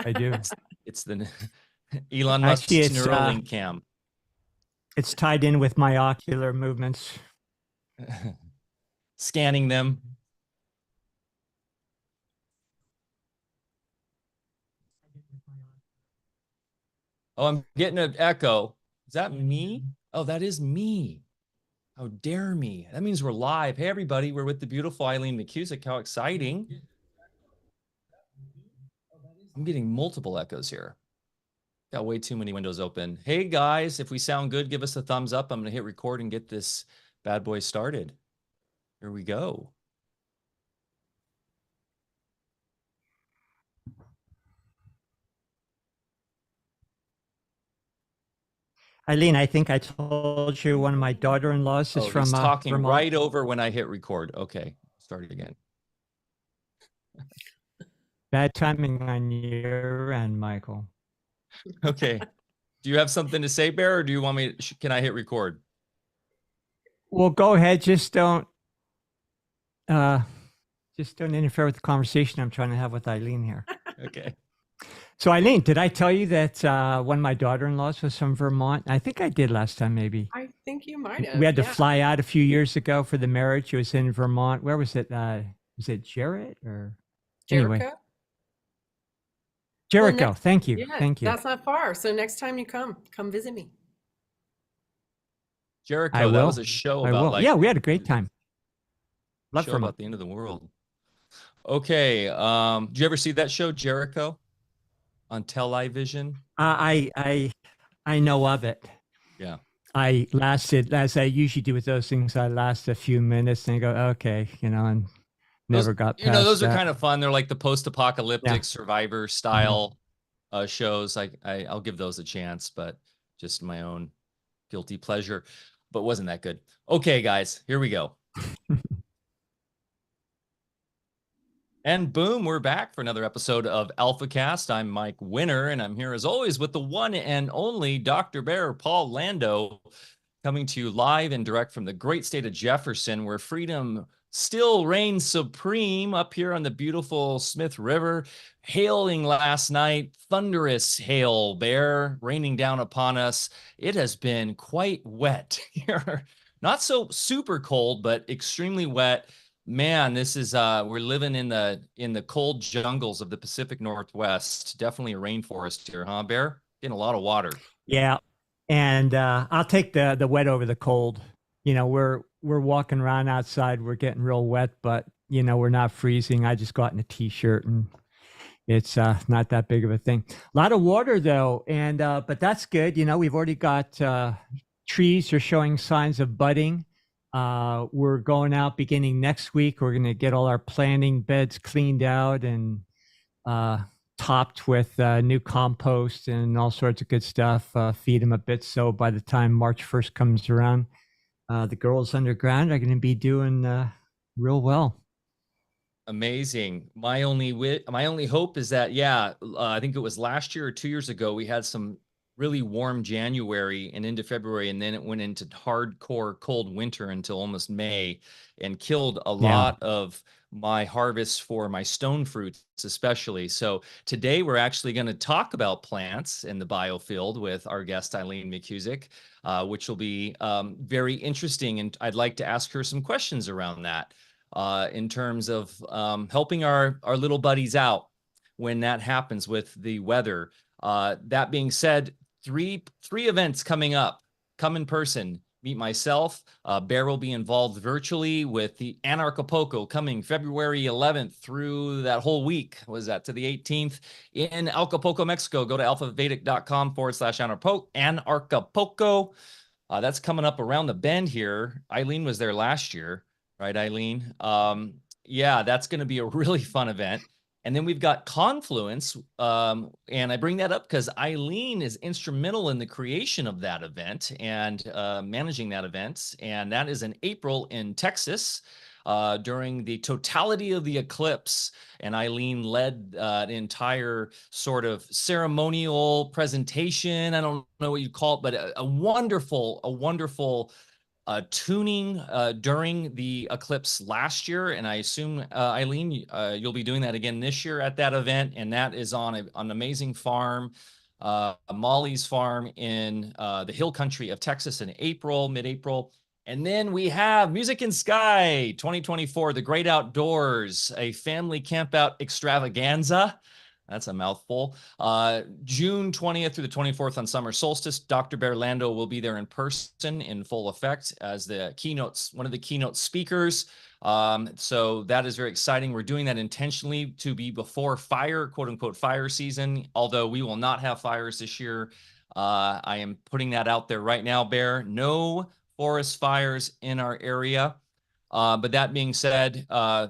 I do. It's the Elon Actually, Musk's Neuralink cam. It's tied in with my ocular movements. Scanning them. Oh, I'm getting an echo. Is that me? Oh, that is me. How dare me? That means we're live. Hey, everybody, we're with the beautiful Eileen McKusick. How exciting. I'm getting multiple echoes here. Got way too many windows open. Hey, guys, if we sound good, give us a thumbs up. I'm going to hit record and get this bad boy started. Here we go. Eileen, I think I told you one of my daughter-in-laws is from talking Vermont. right over when I hit record. Okay, start it again. Bad timing on your end, Michael. Okay. Do you have something to say, Bear, or do you want me to, can I hit record? Well, go ahead. Just don't interfere with the conversation I'm trying to have with Eileen here. Okay. So Eileen, did I tell you that one of my daughter-in-laws was from Vermont? I think I did last time, maybe. I think you might have. We had to fly out a few years ago for the marriage. It was in Vermont. Where was it? Was it Jarrett or Jericho? Anyway. Jericho. Well, thank you. Yeah, thank you. That's not far. So next time you come visit me. Jericho, that was a show about yeah, we had a great time. Love show about the end of the world. Okay. Did you ever see that show, Jericho? On Television? I know of it. Yeah. I lasted, as I usually do with those things, I last a few minutes and I go, okay, and never got past those that. are kind of fun. They're like the post-apocalyptic survivor style shows. I'll give those a chance, but just my own guilty pleasure. But wasn't that good. Okay, guys, here we go. And boom, we're back for another episode of Alfacast. I'm Mike Winner, and I'm here as always with the one and only Dr. Bear, Paul Lando, coming to you live and direct from the great state of Jefferson, where freedom still reigns supreme up here on the beautiful Smith River. Hailing last night, thunderous hail, Bear, raining down upon us. It has been quite wet here. Not so super cold, but extremely wet. Man, this is we're living in the cold jungles of the Pacific Northwest. Definitely a rainforest here, huh, Bear? Getting a lot of water. Yeah, and I'll take the wet over the cold. We're walking around outside. We're getting real wet, but we're not freezing. I just got in a t-shirt, and it's not that big of a thing. A lot of water though, and but that's good. We've already got trees are showing signs of budding. We're going out beginning next week. We're going to get all our planting beds cleaned out and topped with new compost and all sorts of good stuff. Feed them a bit. So by the time March 1st comes around, the girls underground are going to be doing real well. Amazing. My only hope is that, I think it was last year or 2 years ago, we had some really warm January and into February, and then it went into hardcore cold winter until almost May and killed a lot of my harvests for my stone fruits, especially. So today we're actually going to talk about plants in the biofield with our guest, Eileen McKusick, which will be very interesting. And I'd like to ask her some questions around that in terms of helping our little buddies out when that happens with the weather. That being said, three events coming up. Come in person, meet myself. Bear will be involved virtually with the Anarchapulco coming February 11th through that whole week. Was that to the 18th in Acapulco, Mexico? Go to alfavedic.com/Anarchapulco. That's coming up around the bend here. Eileen was there last year, right, Eileen? That's going to be a really fun event. And then we've got Confluence, and I bring that up because Eileen is instrumental in the creation of that event and managing that event. And that is in April in Texas during the totality of the eclipse. And Eileen led an entire sort of ceremonial presentation. I don't know what you call it, but a wonderful tuning during the eclipse last year, and I assume, Eileen, you'll be doing that again this year at that event, and that is on an amazing farm, Molly's farm in the hill country of Texas in April, mid-April. And then we have Music in Sky 2024, The Great Outdoors, a family campout extravaganza. That's a mouthful. June 20th through the 24th on summer solstice. Dr. Bear Lando will be there in person in full effect as one of the keynote speakers. So that is very exciting. We're doing that intentionally to be before fire, quote unquote, fire season, although we will not have fires this year. I am putting that out there right now, Bear. No forest fires in our area. But that being said,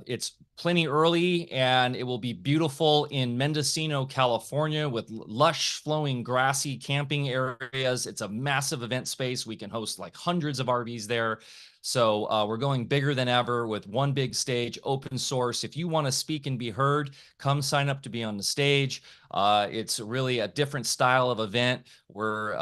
it's plenty early, and it will be beautiful in Mendocino, California, with lush, flowing, grassy camping areas. It's a massive event space. We can host like hundreds of RVs there. So we're going bigger than ever with one big stage, open source. If you want to speak and be heard, come sign up to be on the stage. It's really a different style of event. We're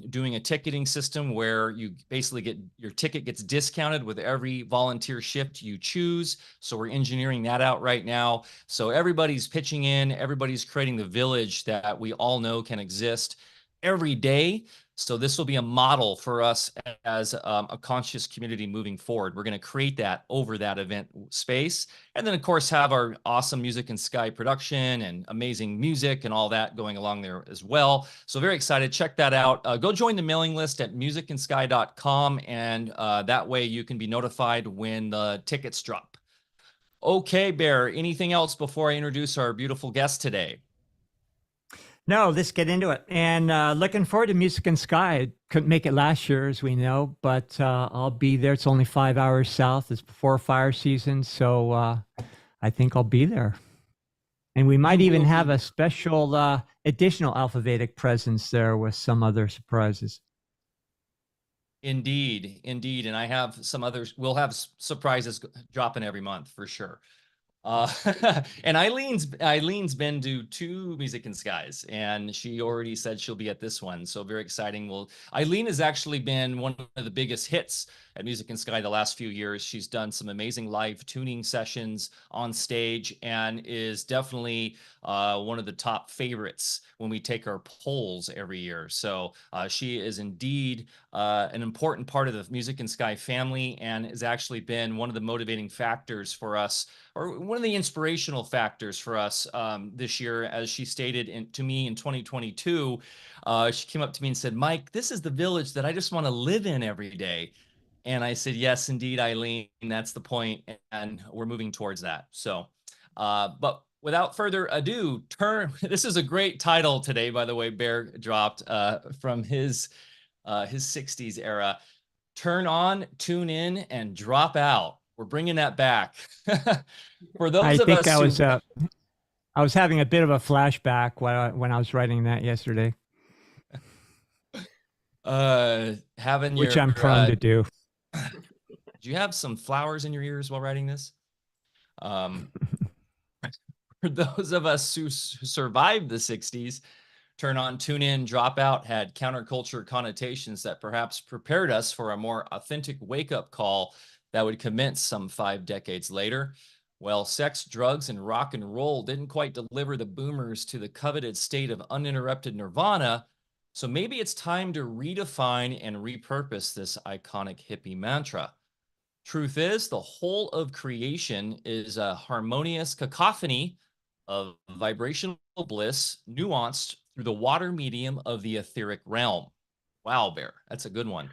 doing a ticketing system where you basically get your ticket gets discounted with every volunteer shift you choose. So we're engineering that out right now. So everybody's pitching in, everybody's creating the village that we all know can exist every day. So this will be a model for us as a conscious community moving forward. We're going to create that over that event space. And then, of course, have our awesome Music in Sky production and amazing music and all that going along there as well. So very excited. Check that out. Go join the mailing list at musicinsky.com, and that way you can be notified when the tickets drop. Okay, Bear, anything else before I introduce our beautiful guest today? No, let's get into it. And looking forward to Music in Sky. Couldn't make it last year, as we know, but I'll be there. It's only 5 hours south. It's before fire season, so I think I'll be there. And we might even have a special additional Alfa Vedic presence there with some other surprises. Indeed, indeed. And I have some others. We'll have surprises dropping every month for sure. And Eileen's been to 2 Music in Skies, and she already said she'll be at this one. So very exciting. Well, Eileen has actually been one of the biggest hits at Music in Sky the last few years. She's done some amazing live tuning sessions on stage and is definitely one of the top favorites when we take our polls every year. So she is indeed an important part of the Music in Sky family, and has actually been one of the motivating factors for us, or one of the inspirational factors for us this year. As she stated to me in 2022, she came up to me and said, "Mike, this is the village that I just want to live in every day." And I said, "Yes, indeed, Eileen, that's the point, and we're moving towards that." So, but without further ado, this is a great title today, by the way, Bear dropped from his 60s era. Turn on, tune in, and drop out. We're bringing that back. For those of us I was having a bit of a flashback when I was writing that yesterday. Which I'm prone to do. Do you have some flowers in your ears while writing this? For those of us who survived the 60s, Turn on, tune in, drop out had counterculture connotations that perhaps prepared us for a more authentic wake-up call that would commence some 5 decades later. Well, sex, drugs, and rock and roll didn't quite deliver the boomers to the coveted state of uninterrupted nirvana, so maybe it's time to redefine and repurpose this iconic hippie mantra. Truth is, the whole of creation is a harmonious cacophony of vibrational bliss, nuanced through the water medium of the etheric realm. Wow, Bear, that's a good one.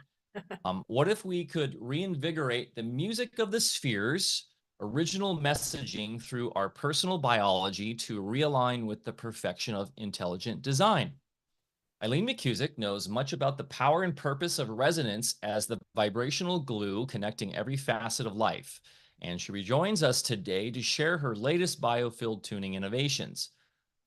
What if we could reinvigorate the music of the spheres, original messaging through our personal biology to realign with the perfection of intelligent design? Eileen McKusick knows much about the power and purpose of resonance as the vibrational glue connecting every facet of life, and she rejoins us today to share her latest biofield tuning innovations.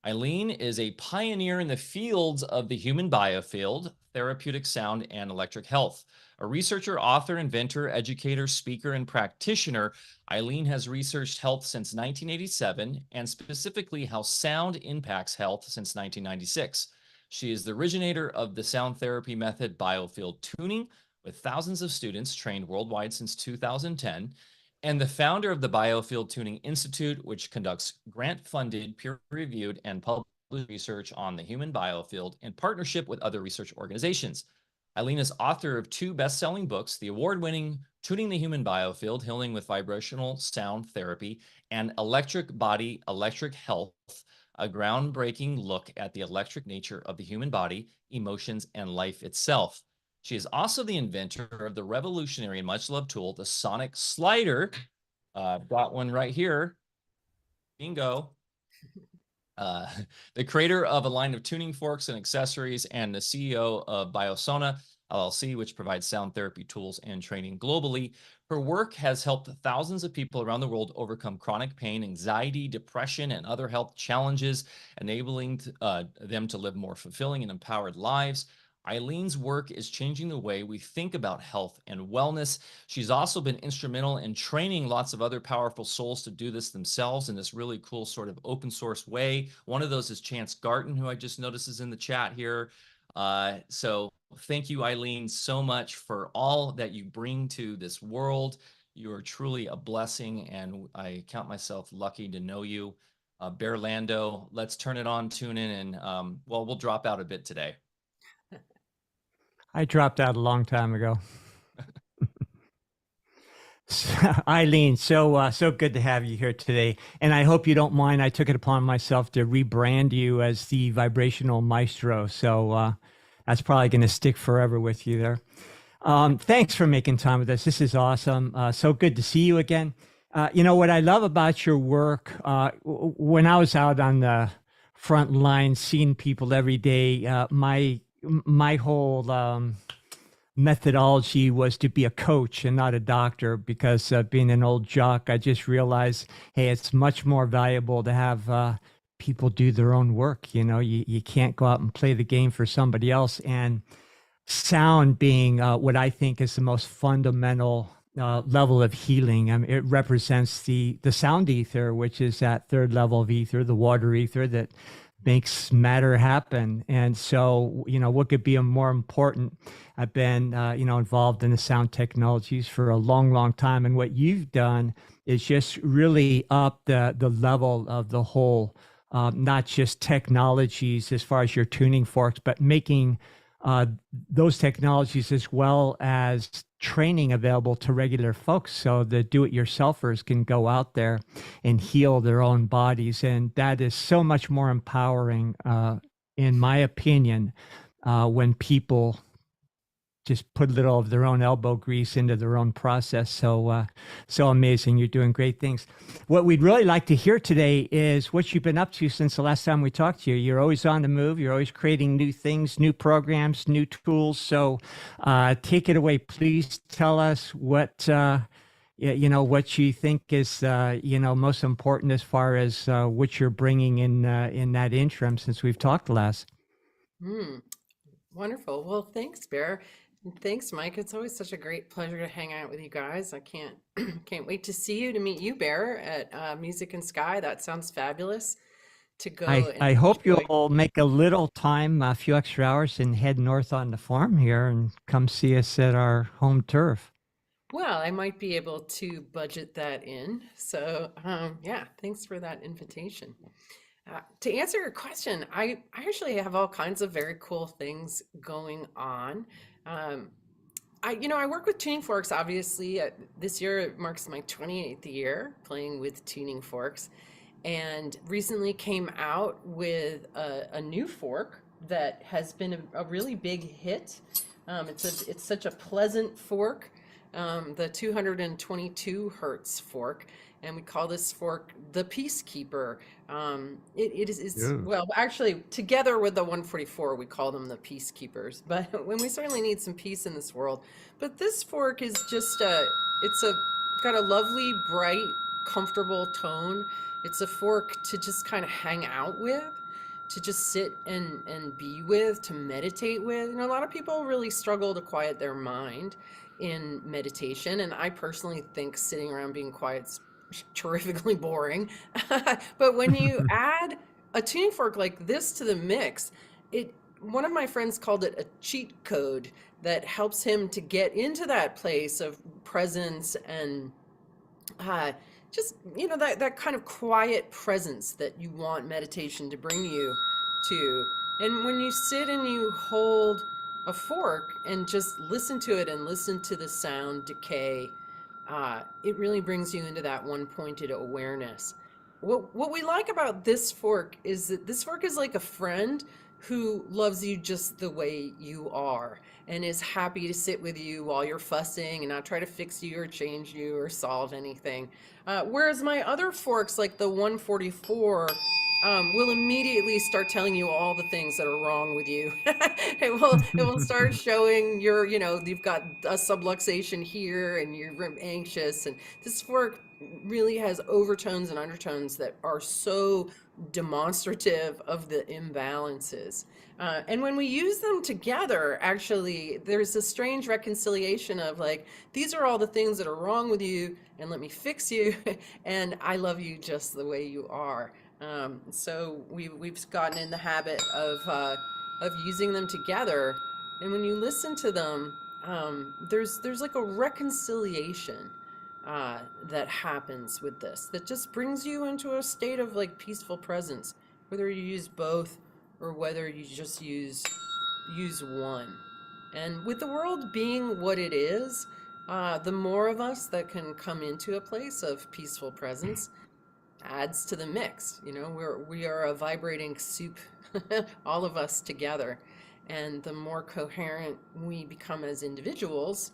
Eileen is a pioneer in the fields of the human biofield, therapeutic sound, and electric health. A researcher, author, inventor, educator, speaker, and practitioner, Eileen has researched health since 1987, and specifically how sound impacts health since 1996. She is the originator of the sound therapy method Biofield Tuning, with thousands of students trained worldwide since 2010, and the founder of the Biofield Tuning Institute, which conducts grant-funded, peer-reviewed, and published research on the human biofield in partnership with other research organizations. Eileen is author of 2 best-selling books, the award-winning Tuning the Human Biofield, Healing with Vibrational Sound Therapy, and Electric Body, Electric Health, a groundbreaking look at the electric nature of the human body, emotions, and life itself. She is also the inventor of the revolutionary and much-loved tool, the Sonic Slider. Got one right here. Bingo. The creator of a line of tuning forks and accessories, and the CEO of Biosona LLC, which provides sound therapy tools and training globally. Her work has helped thousands of people around the world overcome chronic pain, anxiety, depression, and other health challenges, enabling them to live more fulfilling and empowered lives. Eileen's work is changing the way we think about health and wellness. She's also been instrumental in training lots of other powerful souls to do this themselves in this really cool sort of open source way. One of those is Chance Garton, who I just noticed is in the chat here. So thank you, Eileen, so much for all that you bring to this world. You are truly a blessing, and I count myself lucky to know you. Bear Lando, let's turn it on, tune in, and well, we'll drop out a bit today. I dropped out a long time ago. Eileen, so good to have you here today, and I hope you don't mind. I took it upon myself to rebrand you as the vibrational maestro, so that's probably going to stick forever with you there. Thanks for making time with us. This is awesome. So good to see you again. You know what I love about your work? When I was out on the front line, seeing people every day, my whole methodology was to be a coach and not a doctor, because being an old jock, I just realized, hey, it's much more valuable to have people do their own work. You know, you can't go out and play the game for somebody else. And sound being what I think is the most fundamental level of healing. I mean, it represents the sound ether, which is that third level of ether, the water ether that makes matter happen. And so, you know, what could be a more important? I've been, involved in the sound technologies for a long, long time. And what you've done is just really up the level of the whole, not just technologies as far as your tuning forks, but making those technologies as well as training available to regular folks, so the do-it-yourselfers can go out there and heal their own bodies. And that is so much more empowering, in my opinion, when people just put a little of their own elbow grease into their own process. So amazing. You're doing great things. What we'd really like to hear today is what you've been up to since the last time we talked to you. You're always on the move. You're always creating new things, new programs, new tools. So take it away. Please tell us what, what you think is, most important as far as what you're bringing in that interim since we've talked last. Wonderful. Well, thanks, Bear. And thanks, Mike. It's always such a great pleasure to hang out with you guys. I can't wait to see you, to meet you, Bear, at Music and Sky. That sounds fabulous. To go. I hope you'll make a little time, a few extra hours, and head north on the farm here and come see us at our home turf. Well, I might be able to budget that in. So, yeah, thanks for that invitation. To answer your question, I actually have all kinds of very cool things going on. I work with tuning forks, obviously. This year marks my 28th year playing with tuning forks, and recently came out with a new fork that has been a really big hit. It's such a pleasant fork, the 222 hertz fork. And we call this fork the Peacekeeper. It is well, actually, together with the 144, we call them the Peacekeepers. But when we certainly need some peace in this world. But this fork is just got a lovely, bright, comfortable tone. It's a fork to just kind of hang out with, to just sit and be with, to meditate with. A lot of people really struggle to quiet their mind in meditation, and I personally think sitting around being quiet's terrifically boring. But when you add a tuning fork like this to the mix, it one of my friends called it a cheat code that helps him to get into that place of presence and uh, just, that kind of quiet presence that you want meditation to bring you to. And when you sit and you hold a fork and just listen to it and listen to the sound decay, it really brings you into that one pointed awareness. What we like about this fork is that this fork is like a friend who loves you just the way you are and is happy to sit with you while you're fussing and not try to fix you or change you or solve anything. Whereas my other forks, like the 144, will immediately start telling you all the things that are wrong with you. It will start showing you've got a subluxation here and you're anxious, and this fork really has overtones and undertones that are so demonstrative of the imbalances. And when we use them together, actually, there's a strange reconciliation of like, these are all the things that are wrong with you, and let me fix you, and I love you just the way you are. So we've gotten in the habit of using them together, and when you listen to them, there's like a reconciliation that happens with this that just brings you into a state of like peaceful presence, whether you use both or whether you just use one. And with the world being what it is, the more of us that can come into a place of peaceful presence adds to the mix. We are a vibrating soup, all of us together. And the more coherent we become as individuals,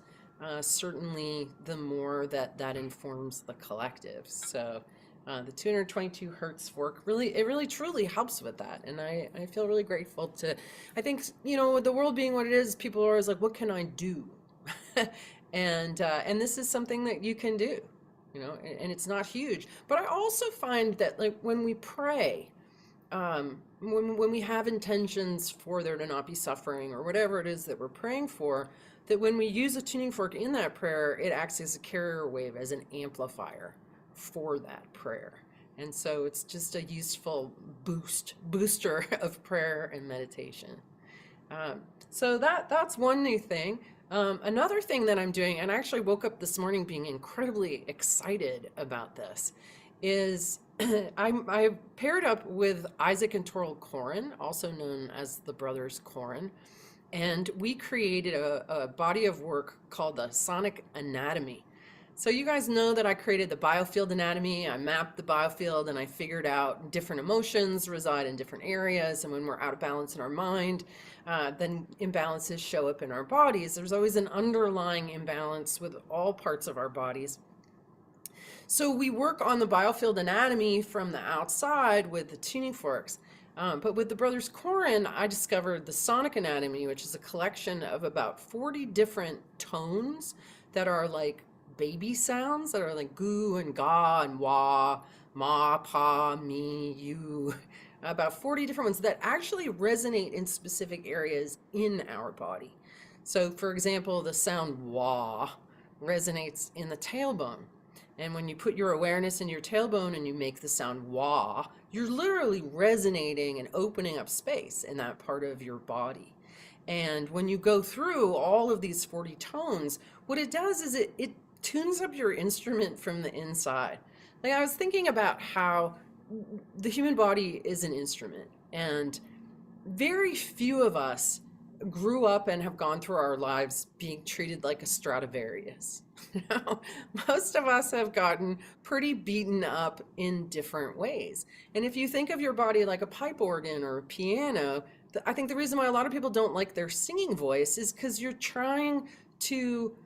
certainly the more that informs the collective. So the 222 hertz fork really truly helps with that. And I feel really grateful I think, with the world being what it is, people are always like, what can I do? And this is something that you can do, and it's not huge. But I also find that like when we pray, when we have intentions for there to not be suffering or whatever it is that we're praying for, that when we use a tuning fork in that prayer, it acts as a carrier wave, as an amplifier for that prayer. And so it's just a useful booster of prayer and meditation. So that's one new thing. Another thing that I'm doing, and I actually woke up this morning being incredibly excited about this, is I paired up with Isaac and Toril Koren, also known as the Brothers Koren, and we created a body of work called the Sonic Anatomy. So you guys know that I created the Biofield Anatomy. I mapped the biofield and I figured out different emotions reside in different areas. And when we're out of balance in our mind, then imbalances show up in our bodies. There's always an underlying imbalance with all parts of our bodies. So we work on the Biofield Anatomy from the outside with the tuning forks. But with the Brothers Koren, I discovered the Sonic Anatomy, which is a collection of about 40 different tones that are like baby sounds, that are like goo and ga and wah, ma, pa, me, you. About 40 different ones that actually resonate in specific areas in our body. So for example, the sound wah resonates in the tailbone. And when you put your awareness in your tailbone and you make the sound wah, you're literally resonating and opening up space in that part of your body. And when you go through all of these 40 tones, what it does is it tunes up your instrument from the inside. Like I was thinking about how the human body is an instrument, and very few of us grew up and have gone through our lives being treated like a Stradivarius. Most of us have gotten pretty beaten up in different ways. And if you think of your body like a pipe organ or a piano, I think the reason why a lot of people don't like their singing voice is because you're trying to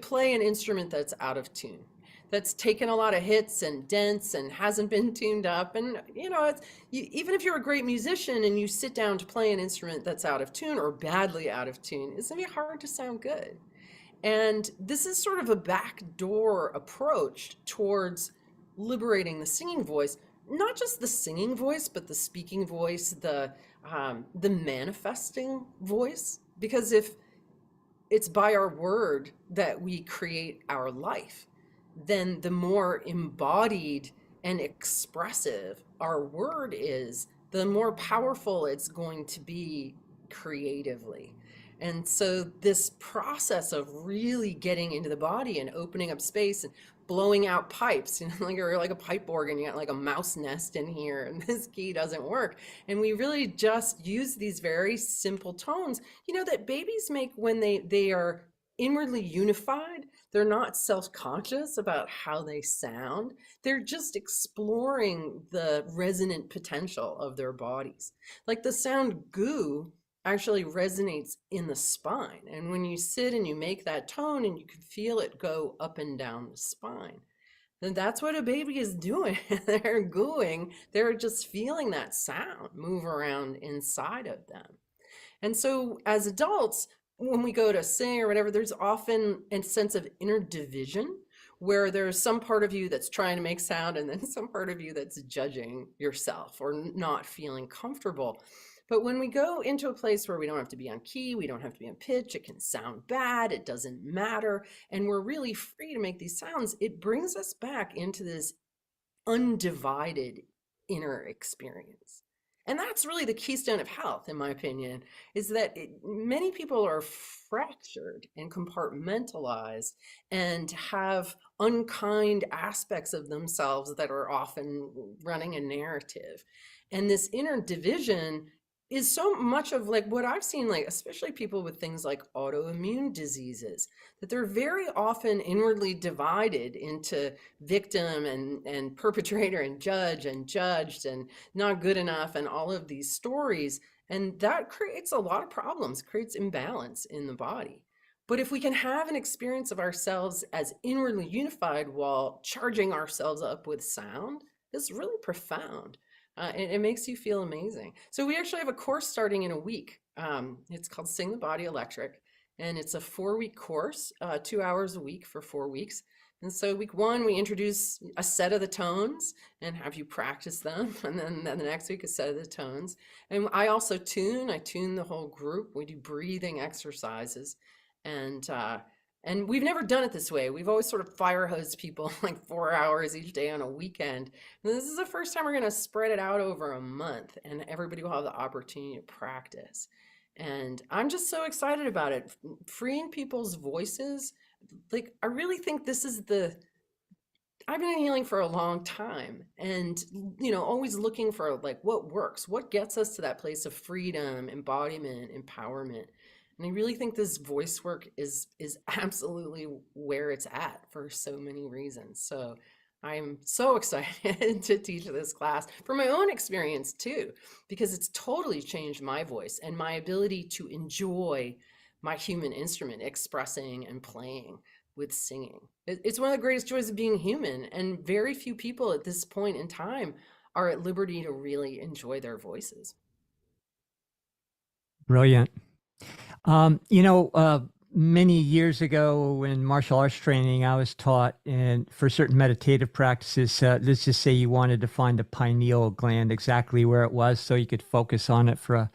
play an instrument that's out of tune, that's taken a lot of hits and dents and hasn't been tuned up. And even if you're a great musician and you sit down to play an instrument that's out of tune or badly out of tune, it's gonna be hard to sound good. And this is sort of a backdoor approach towards liberating the singing voice, not just the singing voice, but the speaking voice, the manifesting voice. Because if it's by our word that we create our life, then the more embodied and expressive our word is, the more powerful it's going to be creatively. And so this process of really getting into the body and opening up space and blowing out pipes, like you're like a pipe organ, you got like a mouse nest in here, and this key doesn't work. And we really just use these very simple tones, that babies make when they are inwardly unified. They're not self-conscious about how they sound. They're just exploring the resonant potential of their bodies. Like the sound goo actually resonates in the spine. And when you sit and you make that tone and you can feel it go up and down the spine, then that's what a baby is doing. They're gooing. They're just feeling that sound move around inside of them. And so as adults, when we go to sing or whatever, there's often a sense of inner division where there's some part of you that's trying to make sound and then some part of you that's judging yourself or not feeling comfortable. But when we go into a place where we don't have to be on key, we don't have to be on pitch, it can sound bad, it doesn't matter, and we're really free to make these sounds, it brings us back into this undivided inner experience. And that's really the keystone of health, in my opinion, is that many people are fractured and compartmentalized and have unkind aspects of themselves that are often running a narrative. And this inner division is so much of like what I've seen, like especially people with things like autoimmune diseases, that they're very often inwardly divided into victim and perpetrator and judge and judged and not good enough and all of these stories. And that creates a lot of problems, creates imbalance in the body. But if we can have an experience of ourselves as inwardly unified while charging ourselves up with sound, it's really profound. And it makes you feel amazing. So we actually have a course starting in a week. It's called Sing the Body Electric, and it's a 4-week course, 2 hours a week for 4 weeks. And so week 1, we introduce a set of the tones and have you practice them. And then the next week, a set of the tones. And I also I tune the whole group. We do breathing exercises. And we've never done it this way. We've always sort of fire hosed people like 4 hours each day on a weekend. And this is the first time we're going to spread it out over a month, and everybody will have the opportunity to practice. And I'm just so excited about it. Freeing people's voices. Like, I really think this is I've been healing for a long time, and always looking for like what works, what gets us to that place of freedom, embodiment, empowerment. And I really think this voice work is absolutely where it's at for so many reasons. So I'm so excited to teach this class for my own experience too, because it's totally changed my voice and my ability to enjoy my human instrument, expressing and playing with singing. It's one of the greatest joys of being human, and very few people at this point in time are at liberty to really enjoy their voices. Brilliant. Many years ago in martial arts training, I was taught, and for certain meditative practices, let's just say you wanted to find the pineal gland, exactly where it was, so you could focus on it for a,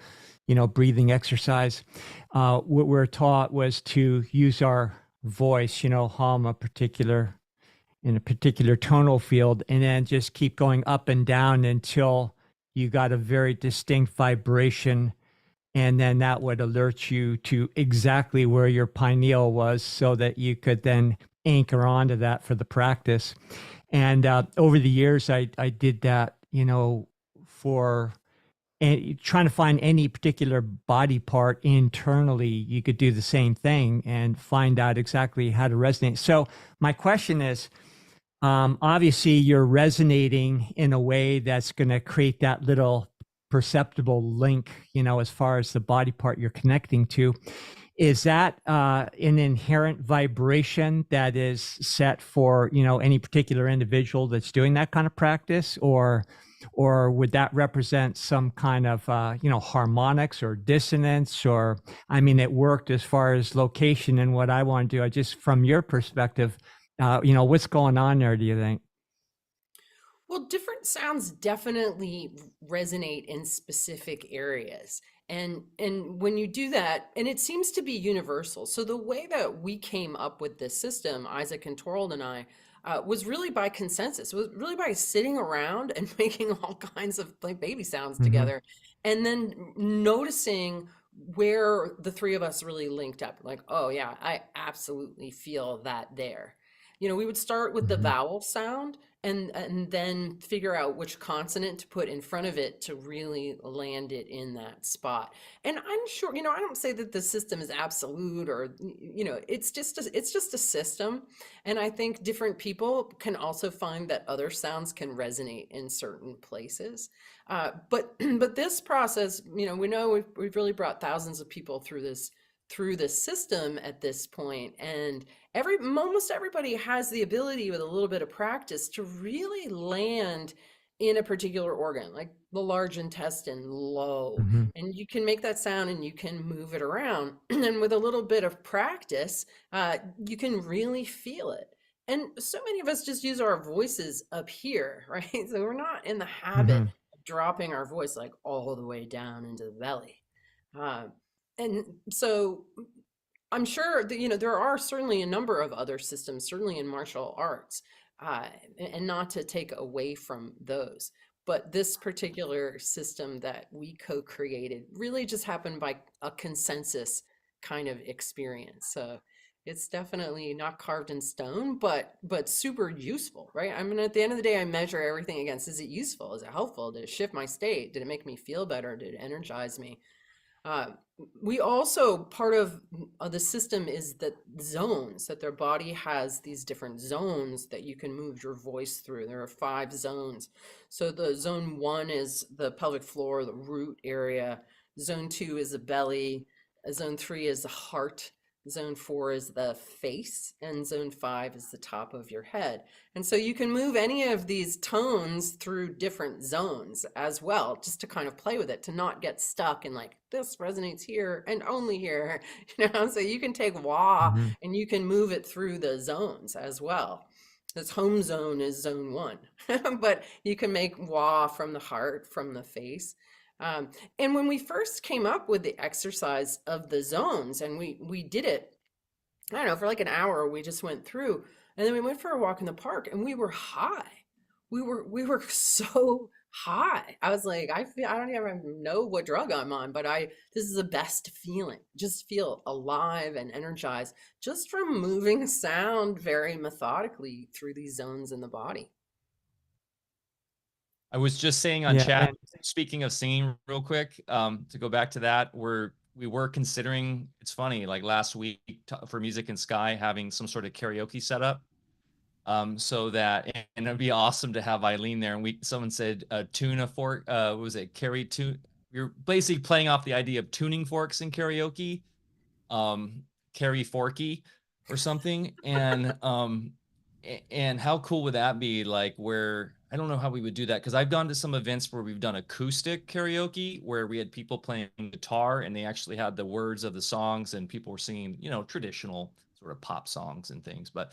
breathing exercise. What we're taught was to use our voice, hum in a particular tonal field, and then just keep going up and down until you got a very distinct vibration. And then that would alert you to exactly where your pineal was so that you could then anchor onto that for the practice. And over the years, I did that, for trying to find any particular body part internally. You could do the same thing and find out exactly how to resonate. So my question is, obviously, you're resonating in a way that's going to create that little perceptible link, as far as the body part you're connecting to. Is that an inherent vibration that is set for, any particular individual that's doing that kind of practice, or would that represent some kind of, harmonics or dissonance? Or, it worked as far as location and what I want to do. I just, from your perspective, what's going on there, do you think? Well, different sounds definitely resonate in specific areas. And when you do that, and it seems to be universal. So the way that we came up with this system, Isaac and Torald and I, was really by consensus. It was really by sitting around and making all kinds of like baby sounds together, and then noticing where the three of us really linked up. Like, oh yeah, I absolutely feel that there. We would start with the Mhm. vowel sound and then figure out which consonant to put in front of it to really land it in that spot. And I'm sure, I don't say that the system is absolute, or it's just a system. And I think different people can also find that other sounds can resonate in certain places. But this process, we know we've really brought thousands of people through this system at this point, and almost everybody has the ability with a little bit of practice to really land in a particular organ, like the large intestine, low, Mhm. and you can make that sound and you can move it around. And with a little bit of practice, you can really feel it. And so many of us just use our voices up here, right? So we're not in the habit Mhm. dropping our voice like all the way down into the belly. Uh, and so I'm sure that, there are certainly a number of other systems, certainly in martial arts, uh, and not to take away from those. But this particular system that we co-created really just happened by a consensus kind of experience. So it's definitely not carved in stone, but super useful, right? I mean, at the end of the day, I measure everything against, is it useful? Is it helpful? Did it shift my state? Did it make me feel better? Did it energize me? Uh, we also, part of the system is that zones, that their body has these different zones that you can move your voice through. There are 5 zones. So the zone 1 is the pelvic floor, the root area. Zone 2 is the belly. Zone 3 is the heart. Zone 4 is the face, and zone 5 is the top of your head. And so you can move any of these tones through different zones as well, just to kind of play with it, to not get stuck in like, this resonates here and only here, So you can take wah Mhm. and you can move it through the zones as well. This home zone is zone 1, but you can make wah from the heart, from the face. And when we first came up with the exercise of the zones, and we did it, I don't know, for like an hour, we just went through, and then we went for a walk in the park, and we were high. We were so high. I was like, I don't even know what drug I'm on, but this is the best feeling. Just feel alive and energized just from moving sound very methodically through these zones in the body. I was just saying on Yeah, chat, and speaking of singing real quick, to go back to that, we were considering, it's funny, like last week for Music and Sky, having some sort of karaoke setup. So that, and it'd be awesome to have Eileen there. And someone said, tuna fork, what was it? You're basically playing off the idea of tuning forks in karaoke, carry forky or something. And how cool would that be? Like, where I don't know how we would do that, because I've gone to some events where we've done acoustic karaoke where we had people playing guitar and they actually had the words of the songs and people were singing, traditional sort of pop songs and things. But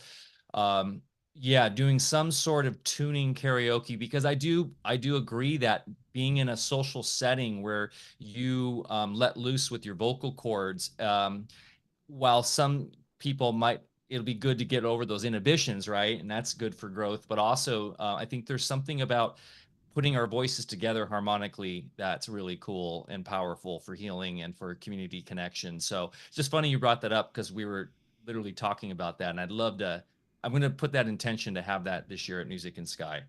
um yeah, doing some sort of tuning karaoke, because I do agree that being in a social setting where you let loose with your vocal cords, while some people might, it'll be good to get over those inhibitions, right? And that's good for growth. But also, I think there's something about putting our voices together harmonically that's really cool and powerful for healing and for community connection. So it's just funny you brought that up, because we were literally talking about that. And I'm going to put that intention to have that this year at Music and Sky.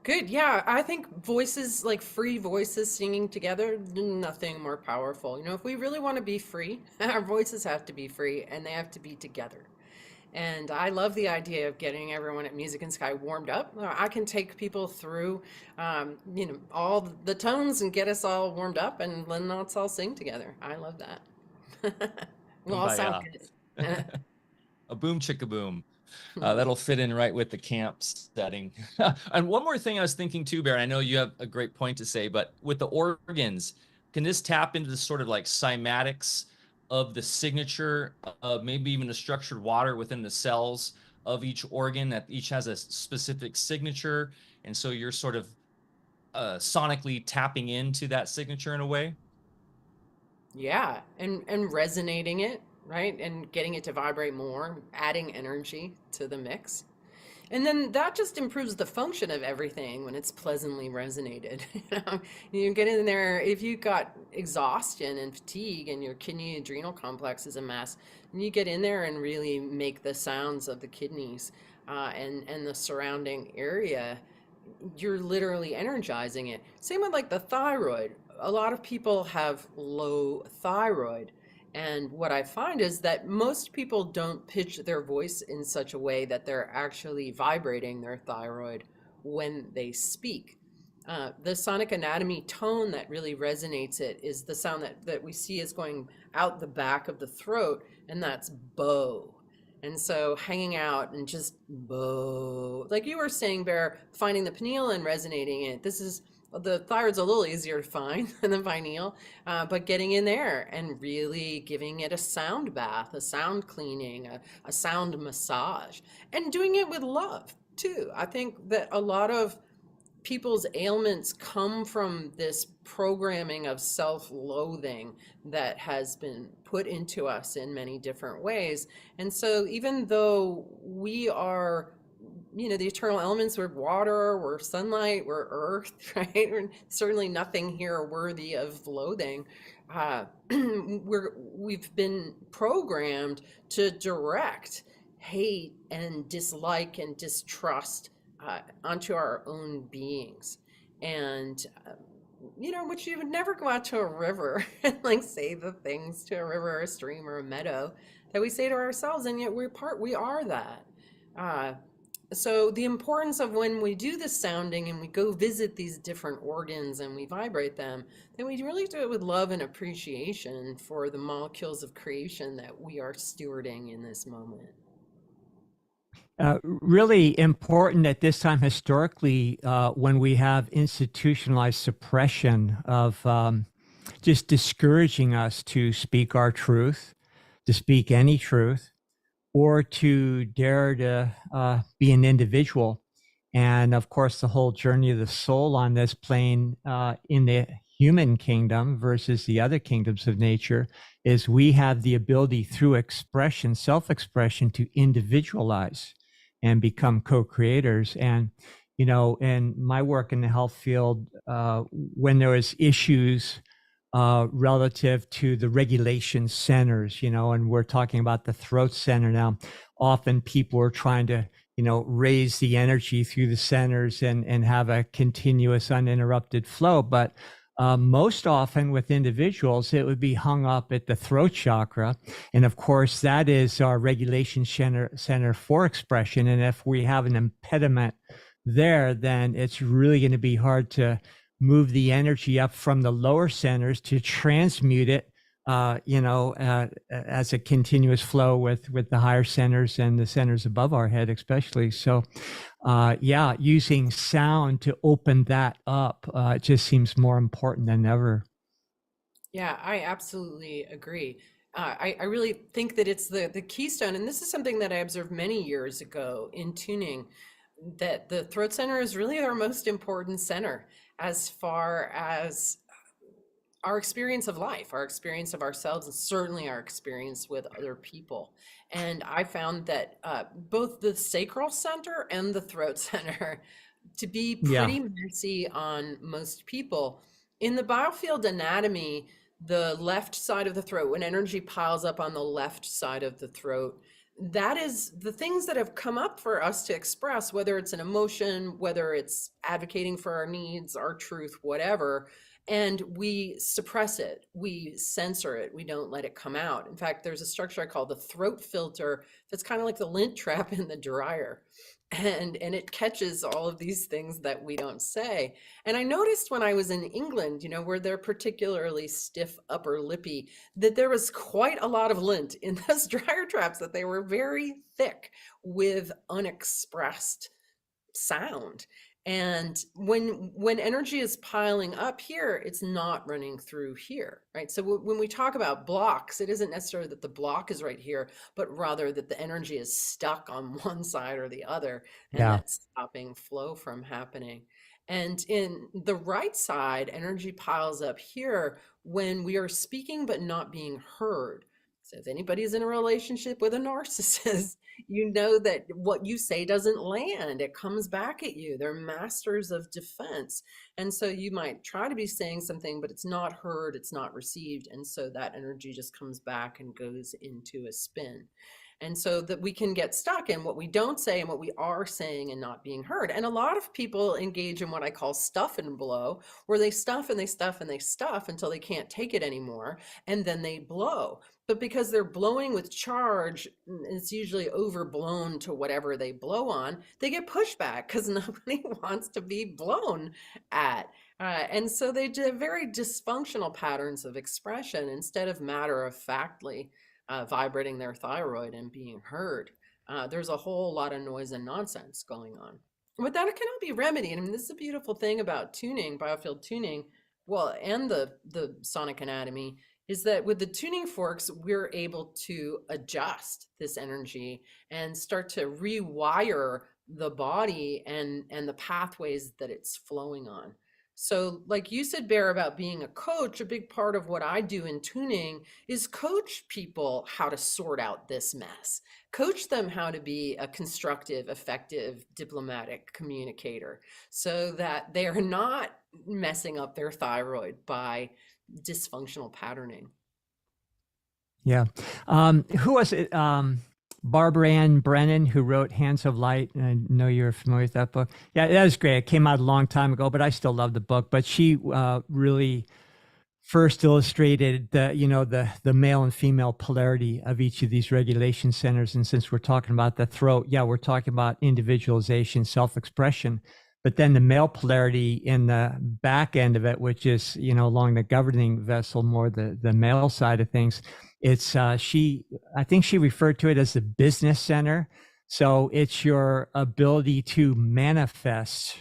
Good. Yeah, I think voices, like free voices singing together, nothing more powerful. If we really want to be free, our voices have to be free and they have to be together. And I love the idea of getting everyone at Music and Sky warmed up. I can take people through, all the tones and get us all warmed up, and then let's all sing together. I love that. We'll all sound Kumbaya. good. A boom chicka boom. That'll fit in right with the camp setting. And one more thing I was thinking too, Bear, I know you have a great point to say, but with the organs, can this tap into the sort of like cymatics of the signature of maybe even the structured water within the cells of each organ, that each has a specific signature? And so you're sort of sonically tapping into that signature in a way? Yeah, and resonating it, right? And getting it to vibrate more, adding energy to the mix. And then that just improves the function of everything when it's pleasantly resonated. You get in there, if you got exhaustion and fatigue and your kidney adrenal complex is a mess, and you get in there and really make the sounds of the kidneys and the surrounding area, you're literally energizing it. Same with like the thyroid. A lot of people have low thyroid. And what I find is that most people don't pitch their voice in such a way that they're actually vibrating their thyroid when they speak. The sonic anatomy tone that really resonates it is the sound that we see is going out the back of the throat, and that's bow. And so hanging out and just bow, like you were saying, Bear, finding the pineal and resonating it. This is, the thyroid's a little easier to find than the pineal, but getting in there and really giving it a sound bath, a sound cleaning, a sound massage, and doing it with love too. I think that a lot of people's ailments come from this programming of self-loathing that has been put into us in many different ways. And so even though we are, the eternal elements, we're water, we're sunlight, we're earth, right? We're certainly nothing here worthy of loathing. We've been programmed to direct hate and dislike and distrust onto our own beings. And, which you would never go out to a river and like say the things to a river or a stream or a meadow that we say to ourselves, and yet we are that. So the importance of when we do the sounding and we go visit these different organs and we vibrate them, then we really do it with love and appreciation for the molecules of creation that we are stewarding in this moment. Really important at this time historically when we have institutionalized suppression of just discouraging us to speak our truth, to speak any truth, or to dare to be an individual. And of course, the whole journey of the soul on this plane in the human kingdom versus the other kingdoms of nature is we have the ability through expression, self-expression, to individualize and become co-creators. And, in my work in the health field, when there was issues relative to the regulation centers, and we're talking about the throat center now, often people are trying to, raise the energy through the centers and have a continuous uninterrupted flow. But most often with individuals, it would be hung up at the throat chakra. And of course, that is our regulation center for expression. And if we have an impediment there, then it's really going to be hard to move the energy up from the lower centers to transmute it, as a continuous flow with the higher centers and the centers above our head, especially. So, using sound to open that up just seems more important than ever. Yeah, I absolutely agree. I really think that it's the keystone, and this is something that I observed many years ago in tuning, that the throat center is really our most important center as far as our experience of life, our experience of ourselves, and certainly our experience with other people. And I found that both the sacral center and the throat center to be pretty messy on most people. In the biofield anatomy, the left side of the throat, when energy piles up on the left side of the throat, that is the things that have come up for us to express, whether it's an emotion, whether it's advocating for our needs, our truth, whatever. And we suppress it, we censor it, we don't let it come out. In fact, there's a structure I call the throat filter that's kind of like the lint trap in the dryer. And it catches all of these things that we don't say. And I noticed when I was in England, where they're particularly stiff upper lippy, that there was quite a lot of lint in those dryer traps, that they were very thick with unexpressed sound. And when energy is piling up here, it's not running through here, right? So when we talk about blocks, it isn't necessarily that the block is right here, but rather that the energy is stuck on one side or the other, and that's stopping flow from happening. And in the right side, energy piles up here when we are speaking but not being heard. So if anybody's in a relationship with a narcissist, you know that what you say doesn't land. It comes back at you. They're masters of defense. And so you might try to be saying something, but it's not heard, it's not received. And so that energy just comes back and goes into a spin. And so that we can get stuck in what we don't say and what we are saying and not being heard. And a lot of people engage in what I call stuff and blow, where they stuff and they stuff and they stuff until they can't take it anymore. And then they blow. But because they're blowing with charge, it's usually overblown to whatever they blow on, they get pushback because nobody wants to be blown at. And so they do very dysfunctional patterns of expression instead of matter-of-factly vibrating their thyroid and being heard. There's a whole lot of noise and nonsense going on. But that cannot be remedied. I mean, this is a beautiful thing about tuning, biofield tuning, well, and the sonic anatomy, is that with the tuning forks, we're able to adjust this energy and start to rewire the body and the pathways that it's flowing on. So like you said, Bear, about being a coach, a big part of what I do in tuning is coach people how to sort out this mess. Coach them how to be a constructive, effective, diplomatic communicator so that they are not messing up their thyroid by dysfunctional patterning. Yeah. Who was it? Barbara Ann Brennan, who wrote Hands of Light. And I know you're familiar with that book. Yeah, that was great. It came out a long time ago, but I still love the book. But she really first illustrated the male and female polarity of each of these regulation centers. And since we're talking about the throat, yeah, we're talking about individualization, self-expression. But then the male polarity in the back end of it, which is, along the governing vessel, more the male side of things, it's I think she referred to it as the business center. So it's your ability to manifest.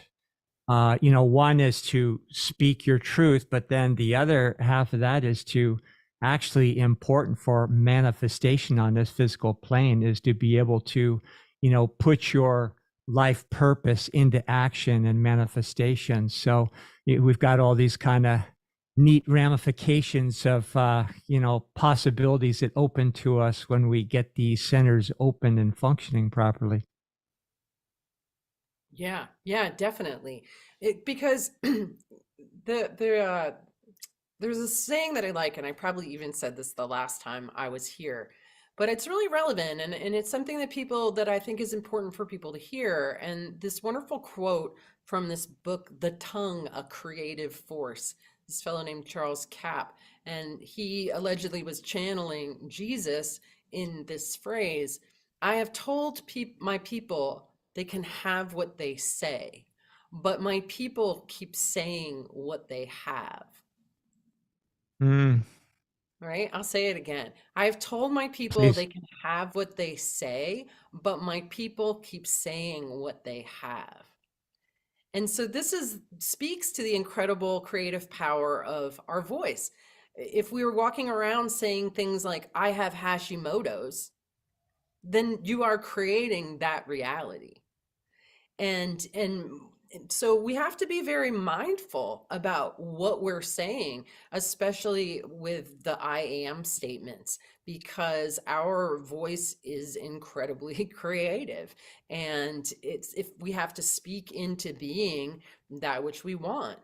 One is to speak your truth, but then the other half of that is to actually important for manifestation on this physical plane is to be able to, put your life purpose into action and manifestation. So we've got all these kind of neat ramifications of, possibilities that open to us when we get these centers open and functioning properly. Yeah, definitely. Because there's a saying that I like, and I probably even said this the last time I was here, but it's really relevant, and it's something that I think is important for people to hear. And this wonderful quote from this book, The Tongue, A Creative Force, this fellow named Charles Capp, and he allegedly was channeling Jesus in this phrase, I have told my people they can have what they say, but my people keep saying what they have. Right? I'll say it again. I've told my people Please. they can have what they say, but my people keep saying what they have. And so this speaks to the incredible creative power of our voice. If we were walking around saying things like, I have Hashimoto's, then you are creating that reality. And so we have to be very mindful about what we're saying, especially with the I am statements, because our voice is incredibly creative. And if we have to speak into being that which we want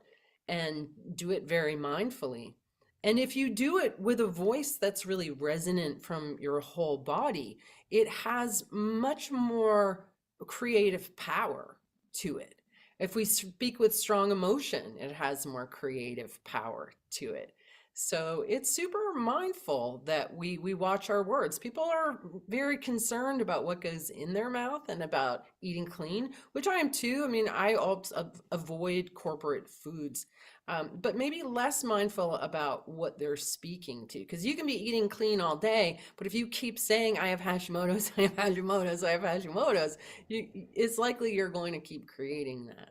and do it very mindfully. And if you do it with a voice that's really resonant from your whole body, it has much more creative power to it. If we speak with strong emotion, it has more creative power to it. So it's super mindful that we watch our words. People are very concerned about what goes in their mouth and about eating clean, which I am too. I mean, I avoid corporate foods, but maybe less mindful about what they're speaking to. Because you can be eating clean all day, but if you keep saying, I have Hashimoto's, I have Hashimoto's, I have Hashimoto's, it's likely you're going to keep creating that.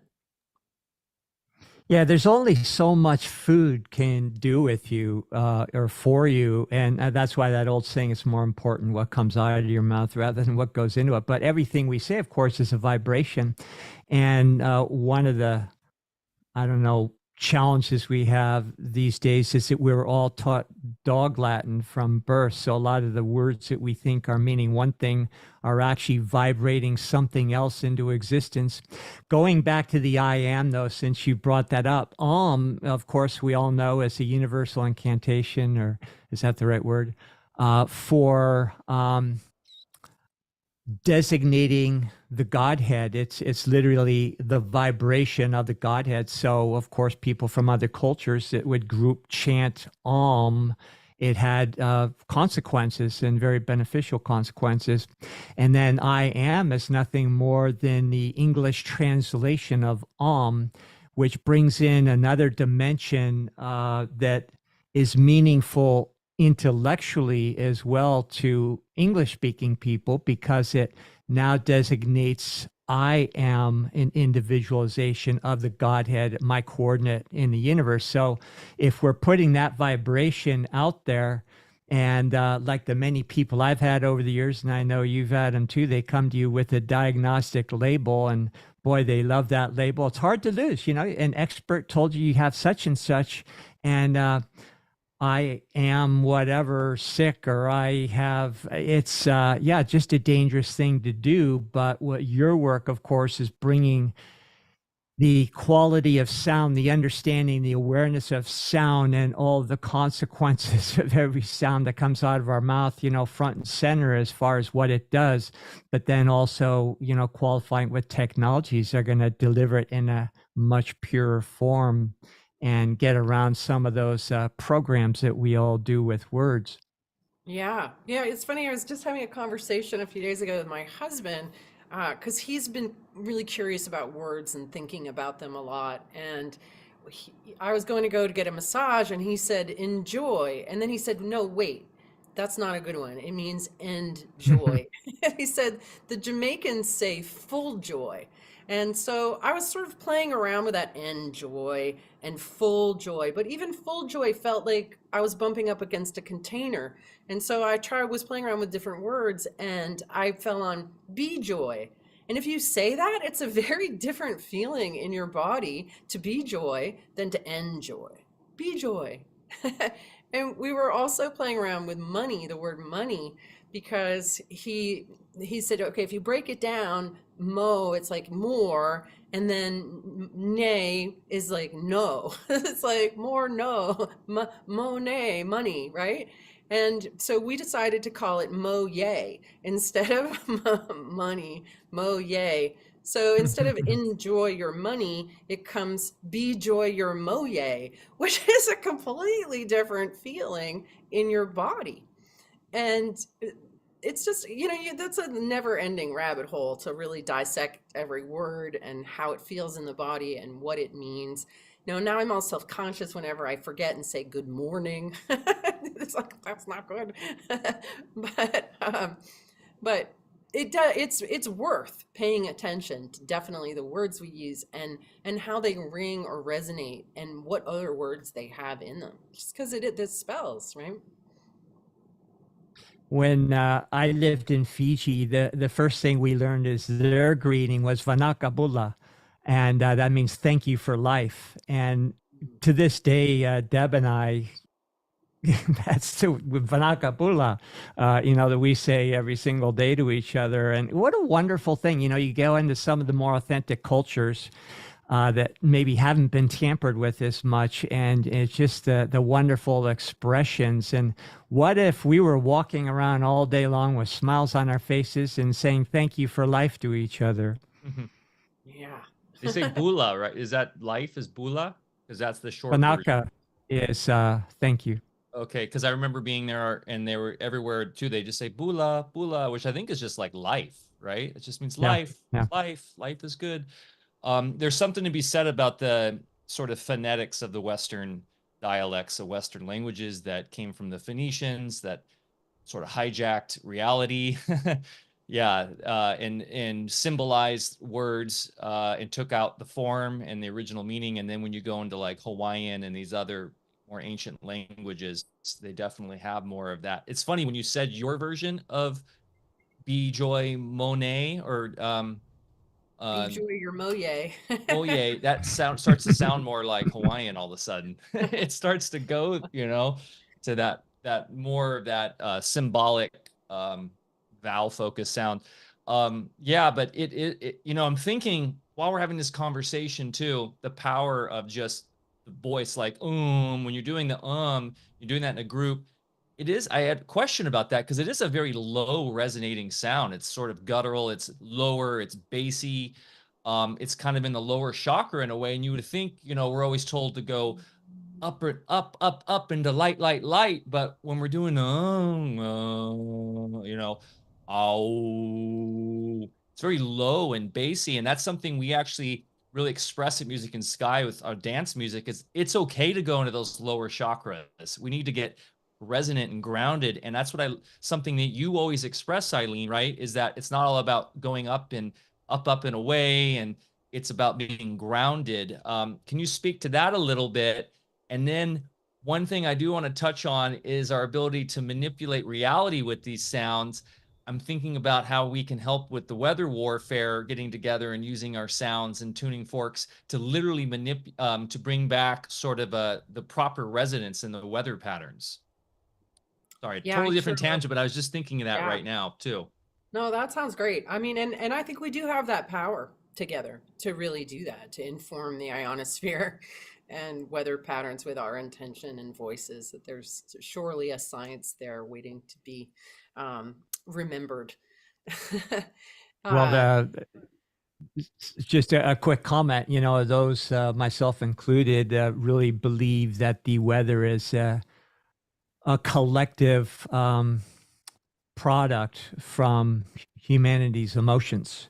Yeah, there's only so much food can do with you or for you. And that's why that old saying, it's more important what comes out of your mouth rather than what goes into it. But everything we say, of course, is a vibration. And one of the, challenges we have these days is that we're all taught dog Latin from birth. So a lot of the words that we think are meaning one thing are actually vibrating something else into existence. Going back to the I am, though, since you brought that up, of course, we all know as a universal incantation, or is that the right word? For designating the Godhead. It's literally the vibration of the Godhead. So of course, people from other cultures that would group chant it had consequences, and very beneficial consequences. And then I am is nothing more than the English translation of which brings in another dimension that is meaningful intellectually as well to English speaking people, because it now designates I am an individualization of the Godhead, my coordinate in the universe. So if we're putting that vibration out there, and like the many people I've had over the years, and I know you've had them too, they come to you with a diagnostic label, and boy, they love that label. It's hard to lose. An expert told you have such and such, and I am whatever sick, or I have, it's, just a dangerous thing to do. But what your work, of course, is bringing the quality of sound, the understanding, the awareness of sound, and all the consequences of every sound that comes out of our mouth, front and center as far as what it does. But then also, qualifying what technologies are going to deliver it in a much purer form and get around some of those programs that we all do with words. Yeah. Yeah. It's funny. I was just having a conversation a few days ago with my husband because he's been really curious about words and thinking about them a lot. And I was going to go to get a massage, and he said, enjoy. And then he said, no, wait, that's not a good one. It means end joy. He said, the Jamaicans say full joy. And so I was sort of playing around with that end joy and full joy, but even full joy felt like I was bumping up against a container. And so was playing around with different words, and I fell on be joy. And if you say that, it's a very different feeling in your body to be joy than to end joy. Be joy. And we were also playing around with money, the word money, because he said, okay, if you break it down, mo, it's like more, and then nay is like no. It's like more no, monet, money, right? And so we decided to call it mo yay instead of money, mo yay. So instead of enjoy your money, it comes be joy your moye, which is a completely different feeling in your body. And it's just, that's a never ending rabbit hole to really dissect every word and how it feels in the body and what it means. Now I'm all self-conscious whenever I forget and say good morning. It's like, that's not good. But it's worth paying attention to definitely the words we use and how they ring or resonate and what other words they have in them, just because it spells, right? When I lived in Fiji, the first thing we learned is their greeting was Vanaka Bula, and that means thank you for life. And to this day, Deb and I, that's Vanaka Bula, that we say every single day to each other. And what a wonderful thing. You go into some of the more authentic cultures that maybe haven't been tampered with as much, and it's just the wonderful expressions. And what if we were walking around all day long with smiles on our faces and saying thank you for life to each other? Yeah. They say bula, right? Is that life is bula? Because that's the short Vanaka version. is thank you. Okay, because I remember being there, and they were everywhere too. They just say bula, bula, which I think is just like life, right? It just means life, life is good. There's something to be said about the sort of phonetics of the Western dialects of Western languages that came from the Phoenicians, that sort of hijacked reality. And symbolized words and took out the form and the original meaning. And then when you go into like Hawaiian and these other more ancient languages, they definitely have more of that. It's funny when you said your version of Be Joy Monet or Be joy your moye. Moye, that starts to sound more like Hawaiian all of a sudden. It starts to go, to that that more of that symbolic vowel focus sound. Yeah, but it you know, I'm thinking while we're having this conversation too, the power of just the voice, like when you're doing the you're doing that in a group. It is, I had a question about that because it is a very low resonating sound. It's sort of guttural, it's lower, it's bassy. It's kind of in the lower chakra in a way. And you would think, you know, we're always told to go up and up into light, light, light. But when we're doing you know, oh, it's very low and bassy, and that's something we actually really express at Music and Sky with our dance music. Is it's okay to go into those lower chakras. We need to get resonant and grounded, and that's what something that you always express, Eileen, right? Is that it's not all about going up and up and away, and it's about being grounded. Can you speak to that a little bit? And then one thing I do want to touch on is our ability to manipulate reality with these sounds. I'm thinking about how we can help with the weather warfare, getting together and using our sounds and tuning forks to literally to bring back sort of the proper resonance in the weather patterns. Sorry, Yeah, I totally sure different will. tangent, but I was just thinking of that Yeah. right now too. No, that sounds great. I mean, and I think we do have that power together to really do that, to inform the ionosphere and weather patterns with our intention and voices, that there's surely a science there waiting to be remembered. Well, uh, just a quick comment. You know, those myself included really believe that the weather is a collective product from humanity's emotions.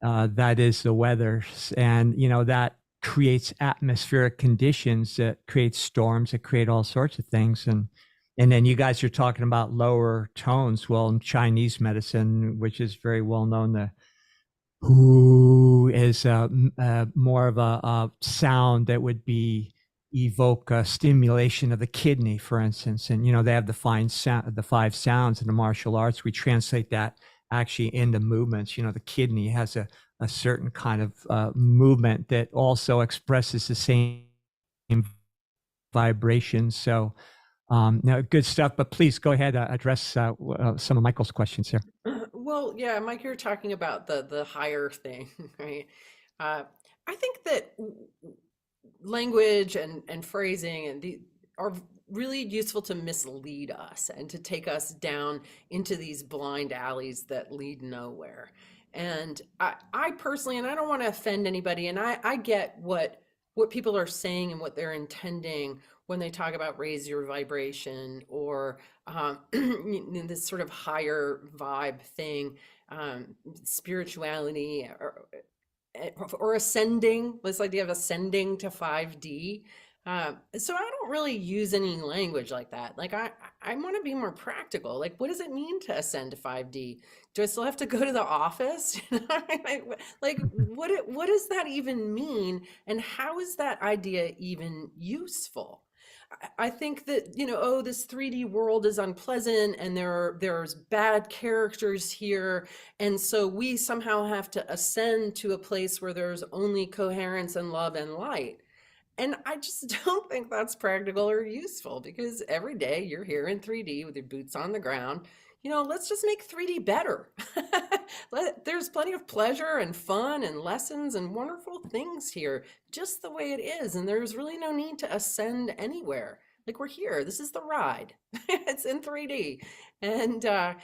That is the weather, and you know that creates atmospheric conditions that create storms, that create all sorts of things. And then you guys are talking about lower tones. Well, in Chinese medicine, which is very well known, the who is more of a sound that would be evoke a stimulation of the kidney, for instance. And you know they have the the five sounds in the martial arts. We translate that actually into movements. You know, the kidney has a certain kind of movement that also expresses the same vibrations. So no, good stuff. But please go ahead, address some of Michael's questions here. well, yeah, Mike, you're talking about the higher thing, right? I think that language and phrasing and the are really useful to mislead us and to take us down into these blind alleys that lead nowhere. And I personally, and I don't want to offend anybody, and I get what people are saying and what they're intending when they talk about raise your vibration or this sort of higher vibe thing, spirituality, or ascending. This idea of ascending to 5D. So I don't really use any language like that. Like I want to be more practical. Like, what does it mean to ascend to 5D? Do I still have to go to the office? Like, what does that even mean? And how is that idea even useful? I think that, you know, oh, this 3D world is unpleasant and there's bad characters here. And so we somehow have to ascend to a place where there's only coherence and love and light. And I just don't think that's practical or useful, because every day you're here in 3D with your boots on the ground. You know, let's just make 3D better. There's plenty of pleasure and fun and lessons and wonderful things here, just the way it is. And there's really no need to ascend anywhere. Like, we're here. This is the ride. It's in 3D. And I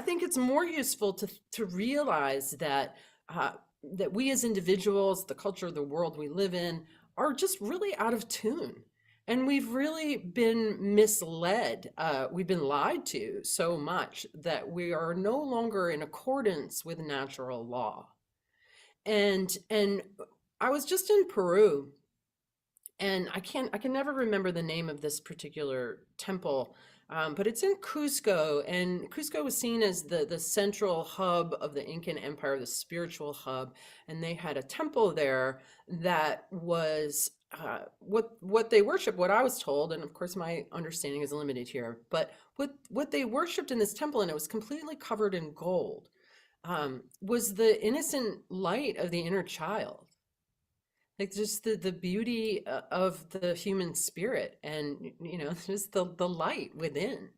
think it's more useful to realize that that we as individuals, the culture, the world we live in, are just really out of tune. And we've really been misled. We've been lied to so much that we are no longer in accordance with natural law. And I was just in Peru, and I can never remember the name of this particular temple, but it's in Cusco, and Cusco was seen as the central hub of the Incan Empire, the spiritual hub, and they had a temple there that was what they worship. What I was told, and of course my understanding is limited here, but what they worshipped in this temple, and it was completely covered in gold, was the innocent light of the inner child. Like just the beauty of the human spirit, and just the light within.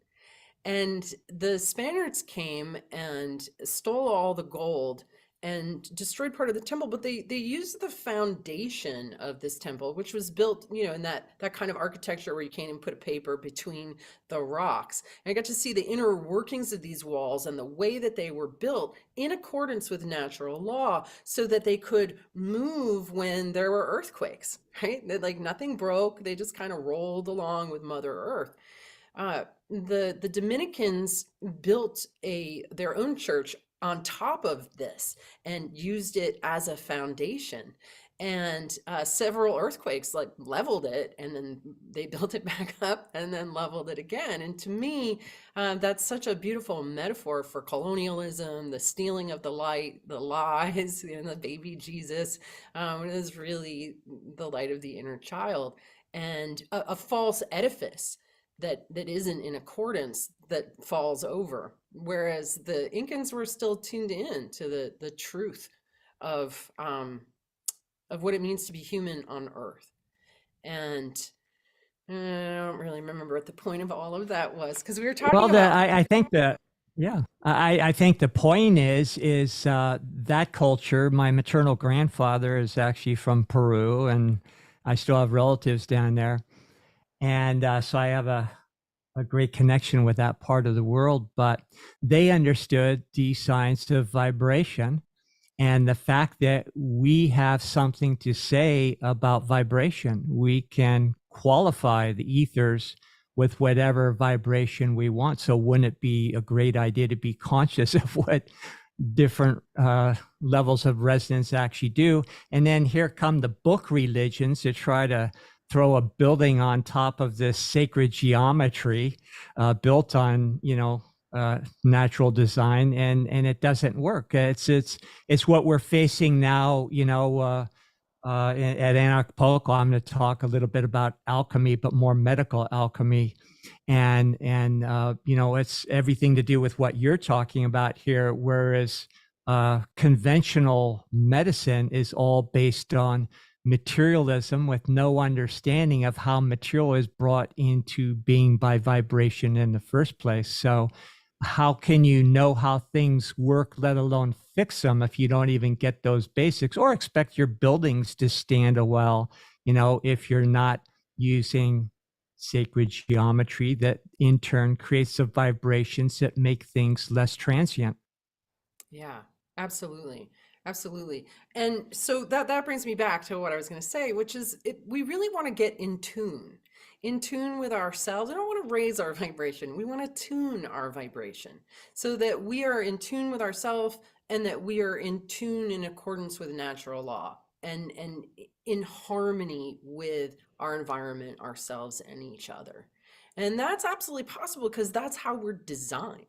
And the Spaniards came and stole all the gold and destroyed part of the temple, but they used the foundation of this temple, which was built, in that kind of architecture where you can't even put a paper between the rocks. And I got to see the inner workings of these walls and the way that they were built in accordance with natural law so that they could move when there were earthquakes, right? That like nothing broke, they just kind of rolled along with Mother Earth. The Dominicans built their own church on top of this and used it as a foundation. And several earthquakes like leveled it, and then they built it back up and then leveled it again. And to me, that's such a beautiful metaphor for colonialism, the stealing of the light, the lies, the baby Jesus. It is really the light of the inner child, and a false edifice that isn't in accordance, that falls over, whereas the Incans were still tuned in to the truth of what it means to be human on Earth. And I don't really remember what the point of all of that was, because we were talking Well, about I think that, yeah, I think the point is that culture. My maternal grandfather is actually from Peru, and I still have relatives down there. And so I have a great connection with that part of the world, but they understood the science of vibration and the fact that we have something to say about vibration. We can qualify the ethers with whatever vibration we want. So wouldn't it be a great idea to be conscious of what different levels of resonance actually do? And then here come the book religions to try to throw a building on top of this sacred geometry built on, natural design, and it doesn't work. It's what we're facing now, at Acapulco. I'm going to talk a little bit about alchemy, but more medical alchemy. And it's everything to do with what you're talking about here, whereas conventional medicine is all based on materialism with no understanding of how material is brought into being by vibration in the first place. So how can you know how things work, let alone fix them, if you don't even get those basics, or expect your buildings to stand a while, if you're not using sacred geometry that in turn creates the vibrations that make things less transient. Yeah, absolutely. Absolutely. And so that brings me back to what I was going to say, which is we really want to get in tune with ourselves. We don't want to raise our vibration. We want to tune our vibration so that we are in tune with ourselves, and that we are in tune in accordance with natural law, and in harmony with our environment, ourselves, and each other. And that's absolutely possible because that's how we're designed.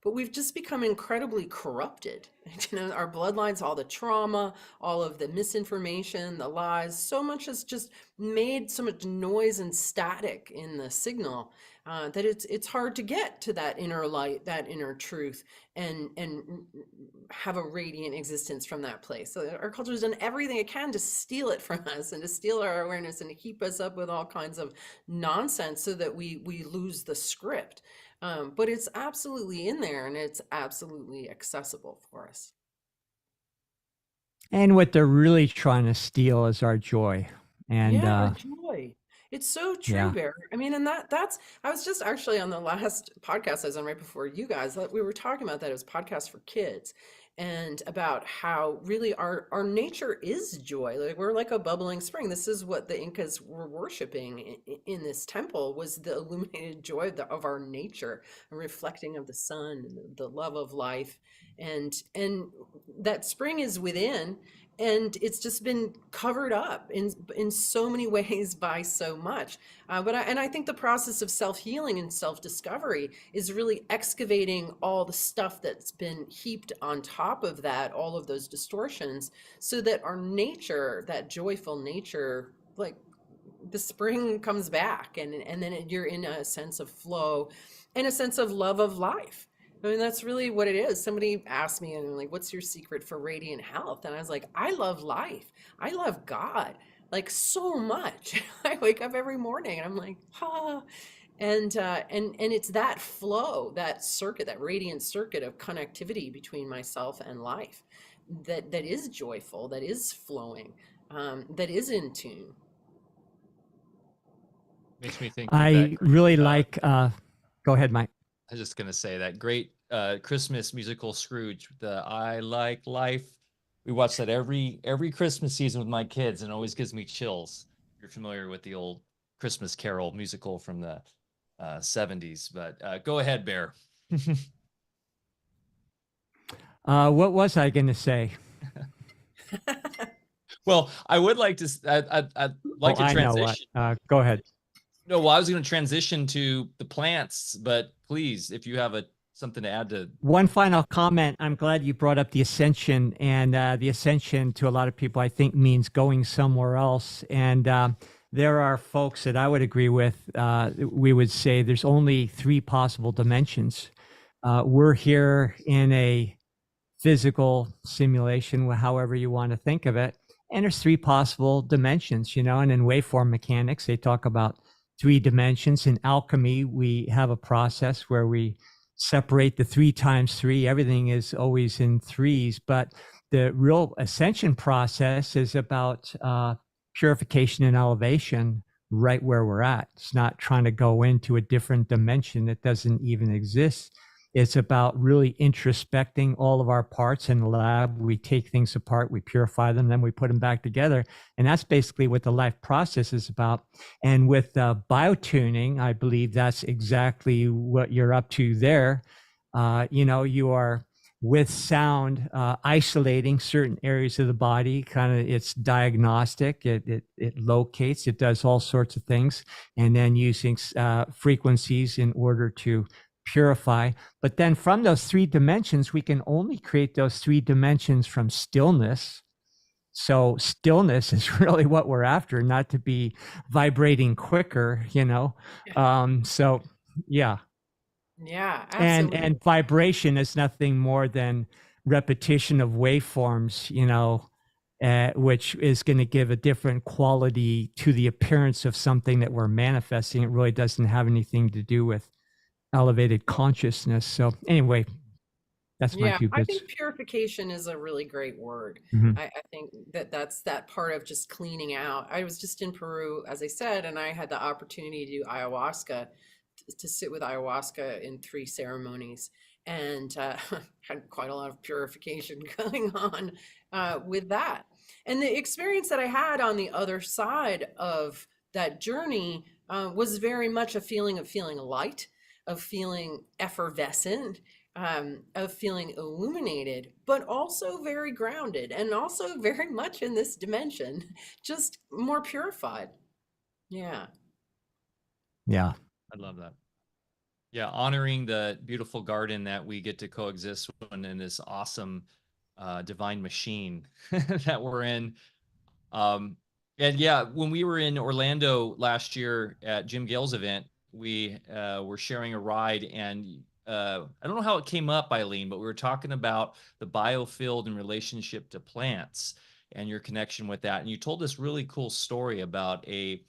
But we've just become incredibly corrupted. Our bloodlines, all the trauma, all of the misinformation, the lies, so much has just made so much noise and static in the signal that it's hard to get to that inner light, that inner truth, and have a radiant existence from that place. So our culture has done everything it can to steal it from us, and to steal our awareness, and to keep us up with all kinds of nonsense so that we lose the script. But it's absolutely in there, and it's absolutely accessible for us. And what they're really trying to steal is our joy. And our joy. It's so true, yeah. Bear. I mean, and that's, I was just actually on the last podcast I was on right before you guys, we were talking about that. It was podcast for kids, and about how really our nature is joy. Like we're like a bubbling spring. This is what the Incas were worshiping in this temple, was the illuminated joy of our nature, a reflecting of the sun, and the love of life. And that spring is within, and it's just been covered up in so many ways by so much. But I think the process of self-healing and self-discovery is really excavating all the stuff that's been heaped on top of that, all of those distortions, so that our nature, that joyful nature, like the spring comes back, and then you're in a sense of flow and a sense of love of life. I mean, that's really what it is. Somebody asked me, and they're like, what's your secret for radiant health? And I was like, I love life. I love God like so much. I wake up every morning and I'm like, ah. And it's that flow, that circuit, that radiant circuit of connectivity between myself and life that is joyful, that is flowing, that is in tune. Makes me think of that I great, really like. Go ahead, Mike. I was just gonna say that great Christmas musical Scrooge, the I Like Life. We watch that every Christmas season with my kids, and it always gives me chills. You're familiar with the old Christmas Carol musical from the 70s, but go ahead, Bear. What was I going to say? Well, I would like to. I'd like to I know what. transition. Go ahead. No, well, I was going to transition to the plants, but please, if you have something to add to. One final comment. I'm glad you brought up the ascension, and the ascension to a lot of people, I think, means going somewhere else. And there are folks that I would agree with. We would say there's only 3 possible dimensions. We're here in a physical simulation, however you want to think of it. And there's 3 possible dimensions, and in waveform mechanics, they talk about 3 dimensions. In alchemy, we have a process where we separate the 3 times 3. Everything is always in threes, but the real ascension process is about purification and elevation right where we're at. It's not trying to go into a different dimension that doesn't even exist. It's about really introspecting all of our parts in the lab. We take things apart, we purify them, then we put them back together. And that's basically what the life process is about. And with biotuning, I believe that's exactly what you're up to there. You are with sound, isolating certain areas of the body. Kind of, it's diagnostic. It locates. It does all sorts of things, and then using frequencies in order to purify. But then from those 3 dimensions, we can only create those 3 dimensions from stillness. So stillness is really what we're after, not to be vibrating quicker. So yeah. Yeah, and absolutely. and vibration is nothing more than repetition of waveforms, which is going to give a different quality to the appearance of something that we're manifesting. It really doesn't have anything to do with elevated consciousness. So anyway, that's my Yeah, 2 I bits. think purification is a really great word. Mhm. I think that's that part of just cleaning out. I was just in Peru, as I said, and I had the opportunity to do ayahuasca, to sit with ayahuasca in 3 ceremonies, and had quite a lot of purification going on with that. And the experience that I had on the other side of that journey was very much a feeling of feeling light, of feeling effervescent, of feeling illuminated, but also very grounded and also very much in this dimension, just more purified. Yeah. Yeah. I love that. Yeah, honoring the beautiful garden that we get to coexist in this awesome divine machine that we're in. And yeah, when we were in Orlando last year at Jim Gale's event, we were sharing a ride, and I don't know how it came up, Eileen, but we were talking about the biofield in relationship to plants and your connection with that. And you told this really cool story about a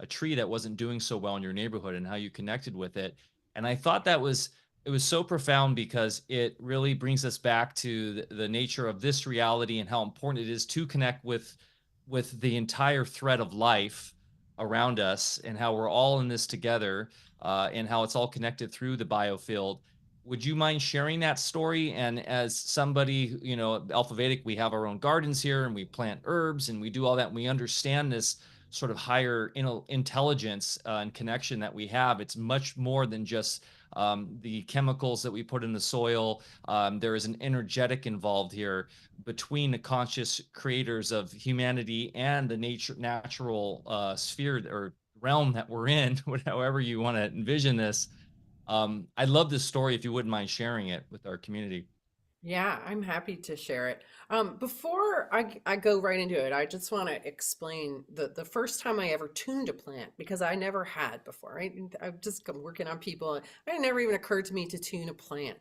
tree that wasn't doing so well in your neighborhood and how you connected with it. And I thought that was it was so profound because it really brings us back to the nature of this reality and how important it is to connect with the entire thread of life around us and how we're all in this together, and how it's all connected through the biofield. Would you mind sharing that story? And as somebody, Alfa Vedic, we have our own gardens here and we plant herbs and we do all that. And we understand this sort of higher intelligence and connection that we have. It's much more than just the chemicals that we put in the soil. There is an energetic involved here between the conscious creators of humanity and the natural sphere or realm that we're in, however you want to envision this. I love this story. If you wouldn't mind sharing it with our community. Yeah, I'm happy to share it. Before I go right into it, I just want to explain the first time I ever tuned a plant because I never had before, right? And I've just come working on people, and it never even occurred to me to tune a plant.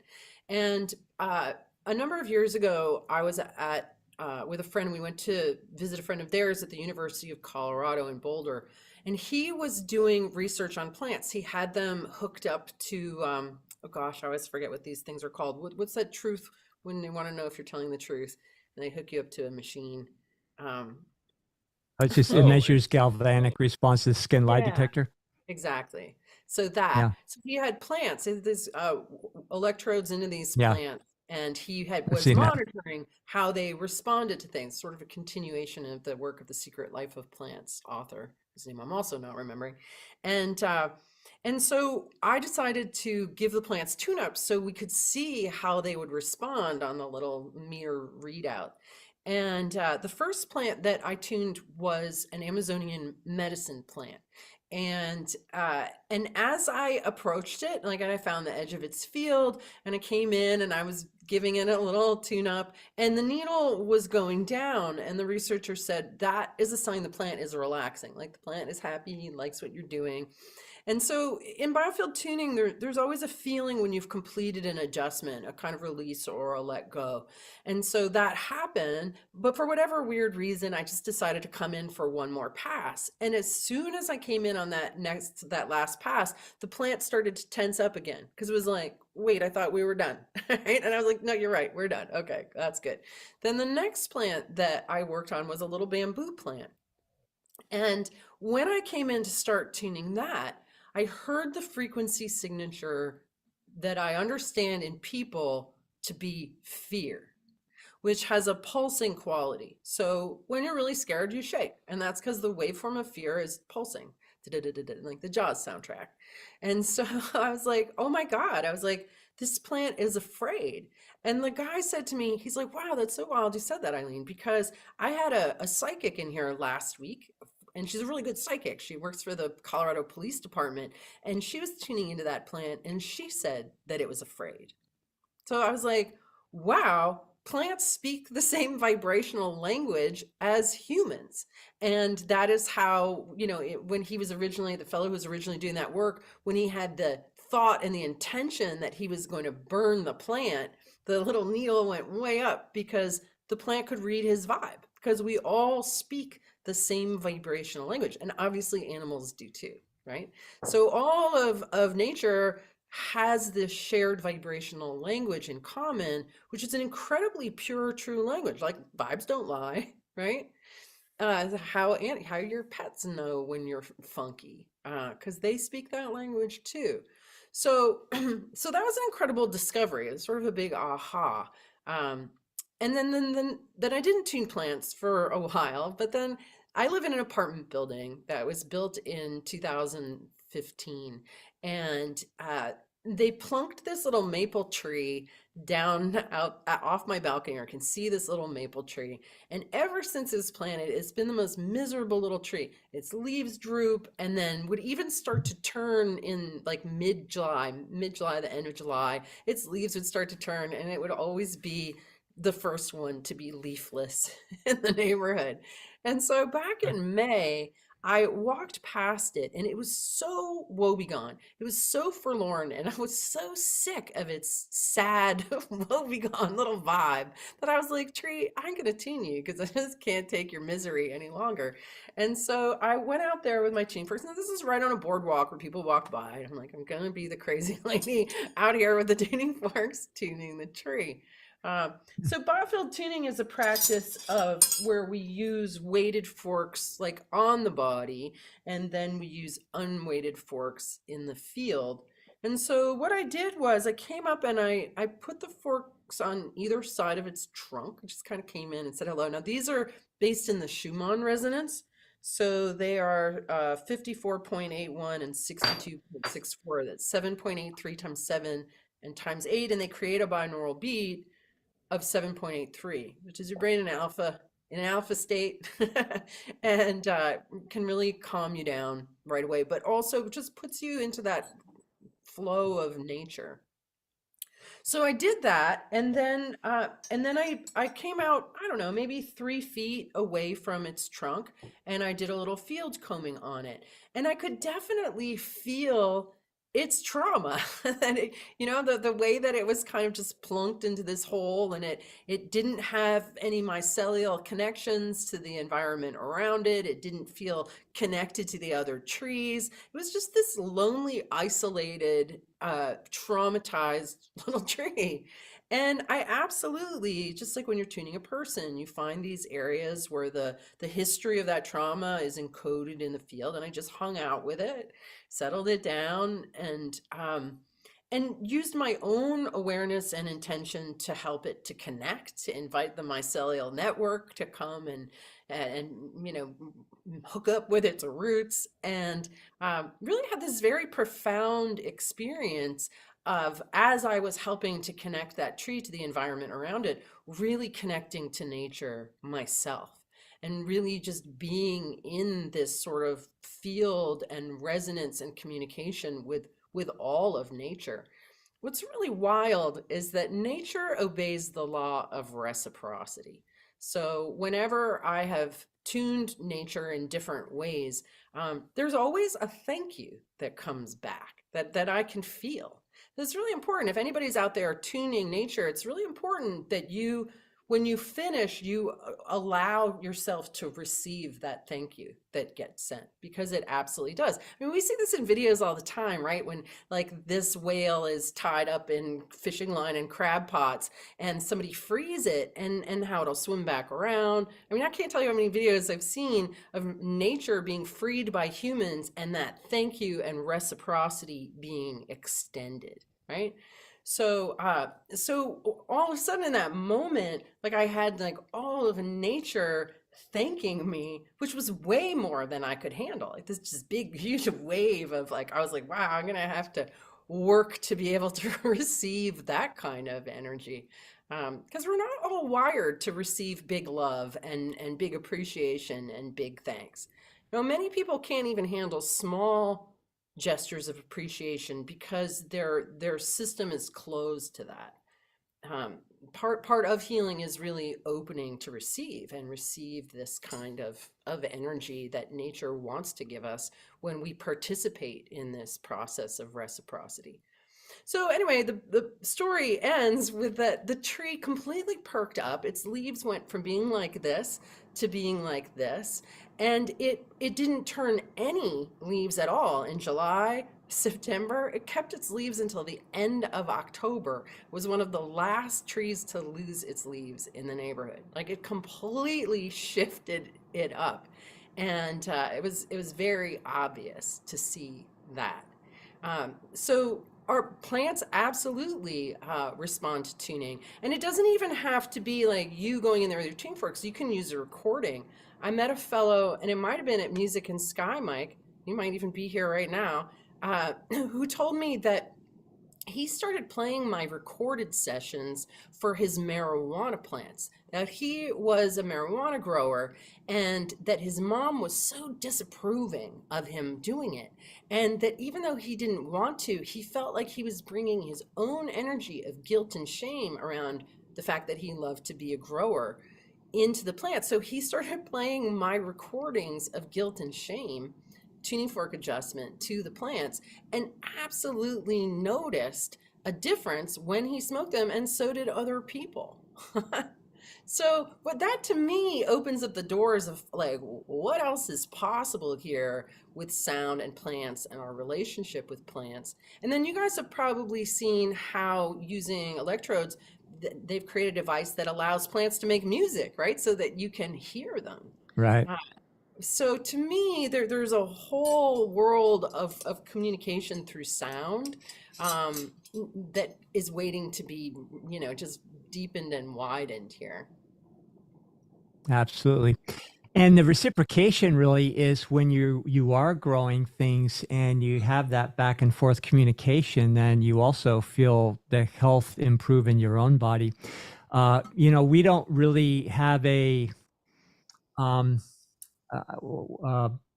And a number of years ago, I was at with a friend. We went to visit a friend of theirs at the University of Colorado in Boulder, and he was doing research on plants. He had them hooked up to oh gosh, I always forget what these things are called. What's that truth when they want to know if you're telling the truth and they hook you up to a machine? Um, It's just, it Oh, measures galvanic response to the skin lie yeah, detector. exactly. So that, Yeah. so he had plants, this electrodes into these Yeah. plants, and he had I've was seen that. monitoring how they responded to things, sort of a continuation of the work of the Secret Life of Plants author, whose name I'm also not remembering. And so I decided to give the plants tune-ups so we could see how they would respond on the little meter readout. And the first plant that I tuned was an Amazonian medicine plant. And as I approached it, like, and I found the edge of its field, and I came in and I was giving it a little tune up, and the needle was going down, and the researcher said that is a sign the plant is relaxing, like the plant is happy, likes what you're doing. And so in biofield tuning, there's always a feeling when you've completed an adjustment, a kind of release or a let go. And so that happened, but for whatever weird reason, I just decided to come in for one more pass. And as soon as I came in on that last pass, the plant started to tense up again because it was like, wait, I thought we were done. Right? And I was like, no, you're right, we're done. Okay, that's good. Then the next plant that I worked on was a little bamboo plant. And when I came in to start tuning that, I heard the frequency signature that I understand in people to be fear, which has a pulsing quality. So when you're really scared, you shake. And that's because the waveform of fear is pulsing, like the Jaws soundtrack. And so I was like, oh my God. I was like, this plant is afraid. And the guy said to me, he's like, wow, that's so wild you said that, Eileen, because I had a psychic in here last week, and she's a really good psychic. She works for the Colorado Police Department, and she was tuning into that plant, and she said that it was afraid. So I was like, wow, plants speak the same vibrational language as humans. And that is how, when he was originally, the fellow who was originally doing that work, when he had the thought and the intention that he was going to burn the plant, the little needle went way up because the plant could read his vibe, because we all speak the same vibrational language. And obviously animals do too, right? So all of nature has this shared vibrational language in common, which is an incredibly pure, true language. Like vibes don't lie, right? How your pets know when you're funky, because they speak that language too. So, so that was an incredible discovery. It's sort of a big aha. And then I didn't tune plants for a while, but then I live in an apartment building that was built in 2015, and they plunked this little maple tree down out off my balcony. I can see this little maple tree, and ever since it was planted, it's been the most miserable little tree. Its leaves droop, and then would even start to turn in like mid-July, the end of July. Its leaves would start to turn, and it would always be the first one to be leafless in the neighborhood. And so back in May, I walked past it, and it was so woebegone. It was so forlorn, and I was so sick of its sad, woebegone little vibe that I was like, tree, I'm going to tune you because I just can't take your misery any longer. And so I went out there with my tune person. This is right on a boardwalk where people walk by. And I'm like, I'm going to be the crazy lady out here with the tuning forks tuning the tree. So biofield tuning is a practice of where we use weighted forks like on the body, and then we use unweighted forks in the field. And so what I did was I came up and I put the forks on either side of its trunk. I just kind of came in and said hello. Now these are based in the Schumann resonance. So they are 54.81 and 62.64. That's 7.83 times 7 and times 8, and they create a binaural beat of 7.83, which is your brain in alpha state, and can really calm you down right away, but also just puts you into that flow of nature. So I did that, and then I came out, I don't know, maybe 3 feet away from its trunk, and I did a little field combing on it, and I could definitely feel its trauma, and the way that it was kind of just plunked into this hole, and it didn't have any mycelial connections to the environment around it. It didn't feel connected to the other trees. It was just this lonely, isolated, traumatized little tree. And I absolutely, just like when you're tuning a person, you find these areas where the history of that trauma is encoded in the field. And I just hung out with it, settled it down, and used my own awareness and intention to help it to connect, to invite the mycelial network to come and hook up with its roots, and really had this very profound experience of, as I was helping to connect that tree to the environment around it, really connecting to nature myself, and really just being in this sort of field and resonance and communication with all of nature. What's really wild is that nature obeys the law of reciprocity. So whenever I have tuned nature in different ways, there's always a thank you that comes back that I can feel. That's really important. If anybody's out there tuning nature, it's really important that when you finish, you allow yourself to receive that thank you that gets sent, because it absolutely does. I mean, we see this in videos all the time, right? When like this whale is tied up in fishing line and crab pots, and somebody frees it, and how it'll swim back around. I mean, I can't tell you how many videos I've seen of nature being freed by humans, and that thank you and reciprocity being extended, right? So all of a sudden in that moment, like I had like all of nature thanking me, which was way more than I could handle. Like this just big, huge wave of like, I was like, wow, I'm gonna have to work to be able to receive that kind of energy. Because we're not all wired to receive big love and big appreciation and big thanks. Many people can't even handle small gestures of appreciation because their system is closed to that. Part of healing is really opening to receive this kind of energy that nature wants to give us when we participate in this process of reciprocity. So anyway, the story ends with the tree completely perked up. Its leaves went from being like this to being like this. And it didn't turn any leaves at all in July, September. It kept its leaves until the end of October. It was one of the last trees to lose its leaves in the neighborhood. Like it completely shifted it up. And it was very obvious to see that. So our plants absolutely respond to tuning. And it doesn't even have to be like you going in there with your tuning forks. You can use a recording. I met a fellow, and it might have been at Music in Sky, Mike, you might even be here right now, who told me that he started playing my recorded sessions for his marijuana plants. That he was a marijuana grower, and that his mom was so disapproving of him doing it. And that even though he didn't want to, he felt like he was bringing his own energy of guilt and shame around the fact that he loved to be a grower into the plant. So he started playing my recordings of guilt and shame, tuning fork adjustment to the plants, and absolutely noticed a difference when he smoked them, and so did other people. So what that to me opens up the doors of like, what else is possible here with sound and plants and our relationship with plants. And then you guys have probably seen how using electrodes, they've created a device that allows plants to make music, right? So that you can hear them. Right. So to me, there's a whole world of communication through sound that is waiting to be, just deepened and widened here. Absolutely. And the reciprocation really is when you are growing things and you have that back and forth communication, then you also feel the health improve in your own body. We don't really have a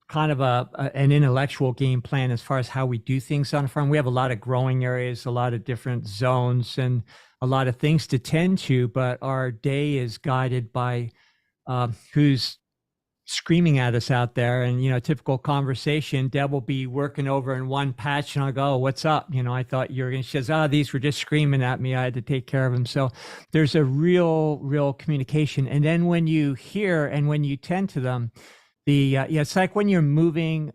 kind of an intellectual game plan as far as how we do things on a farm. We have a lot of growing areas, a lot of different zones, and a lot of things to tend to, but our day is guided by who's screaming at us out there. And, typical conversation, Deb will be working over in one patch and I'll go, oh, what's up? I thought you were going to, she says, these were just screaming at me. I had to take care of them. So there's a real communication. And then when you hear and when you tend to them, it's like when you're moving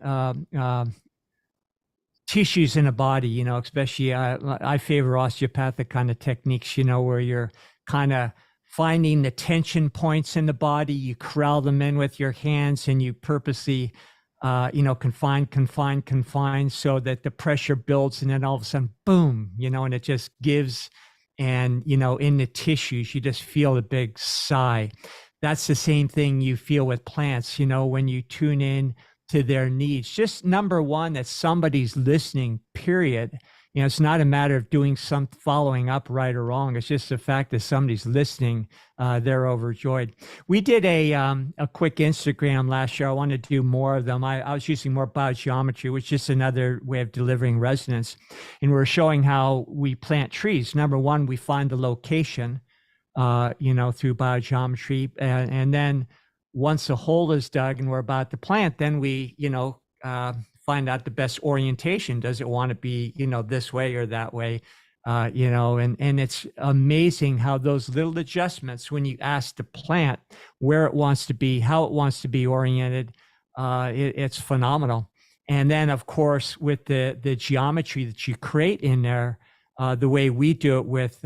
tissues in a body, especially I favor osteopathic kind of techniques, where you're kind of finding the tension points in the body, you corral them in with your hands and you purposely, confine so that the pressure builds and then all of a sudden, boom, and it just gives. And, in the tissues, you just feel a big sigh. That's the same thing you feel with plants, when you tune in to their needs. Just number one, that somebody's listening, period. It's not a matter of doing some following up right or wrong. It's just the fact that somebody's listening. They're overjoyed. We did a quick Instagram last year. I wanted to do more of them. I was using more biogeometry, which is just another way of delivering resonance. And we're showing how we plant trees. Number one, we find the location, through biogeometry. And then once a hole is dug and we're about to plant, then we, find out the best orientation. Does it want to be, this way or that way? And it's amazing how those little adjustments, when you ask the plant where it wants to be, how it wants to be oriented, it's phenomenal. And then, of course, with the geometry that you create in there, the way we do it with,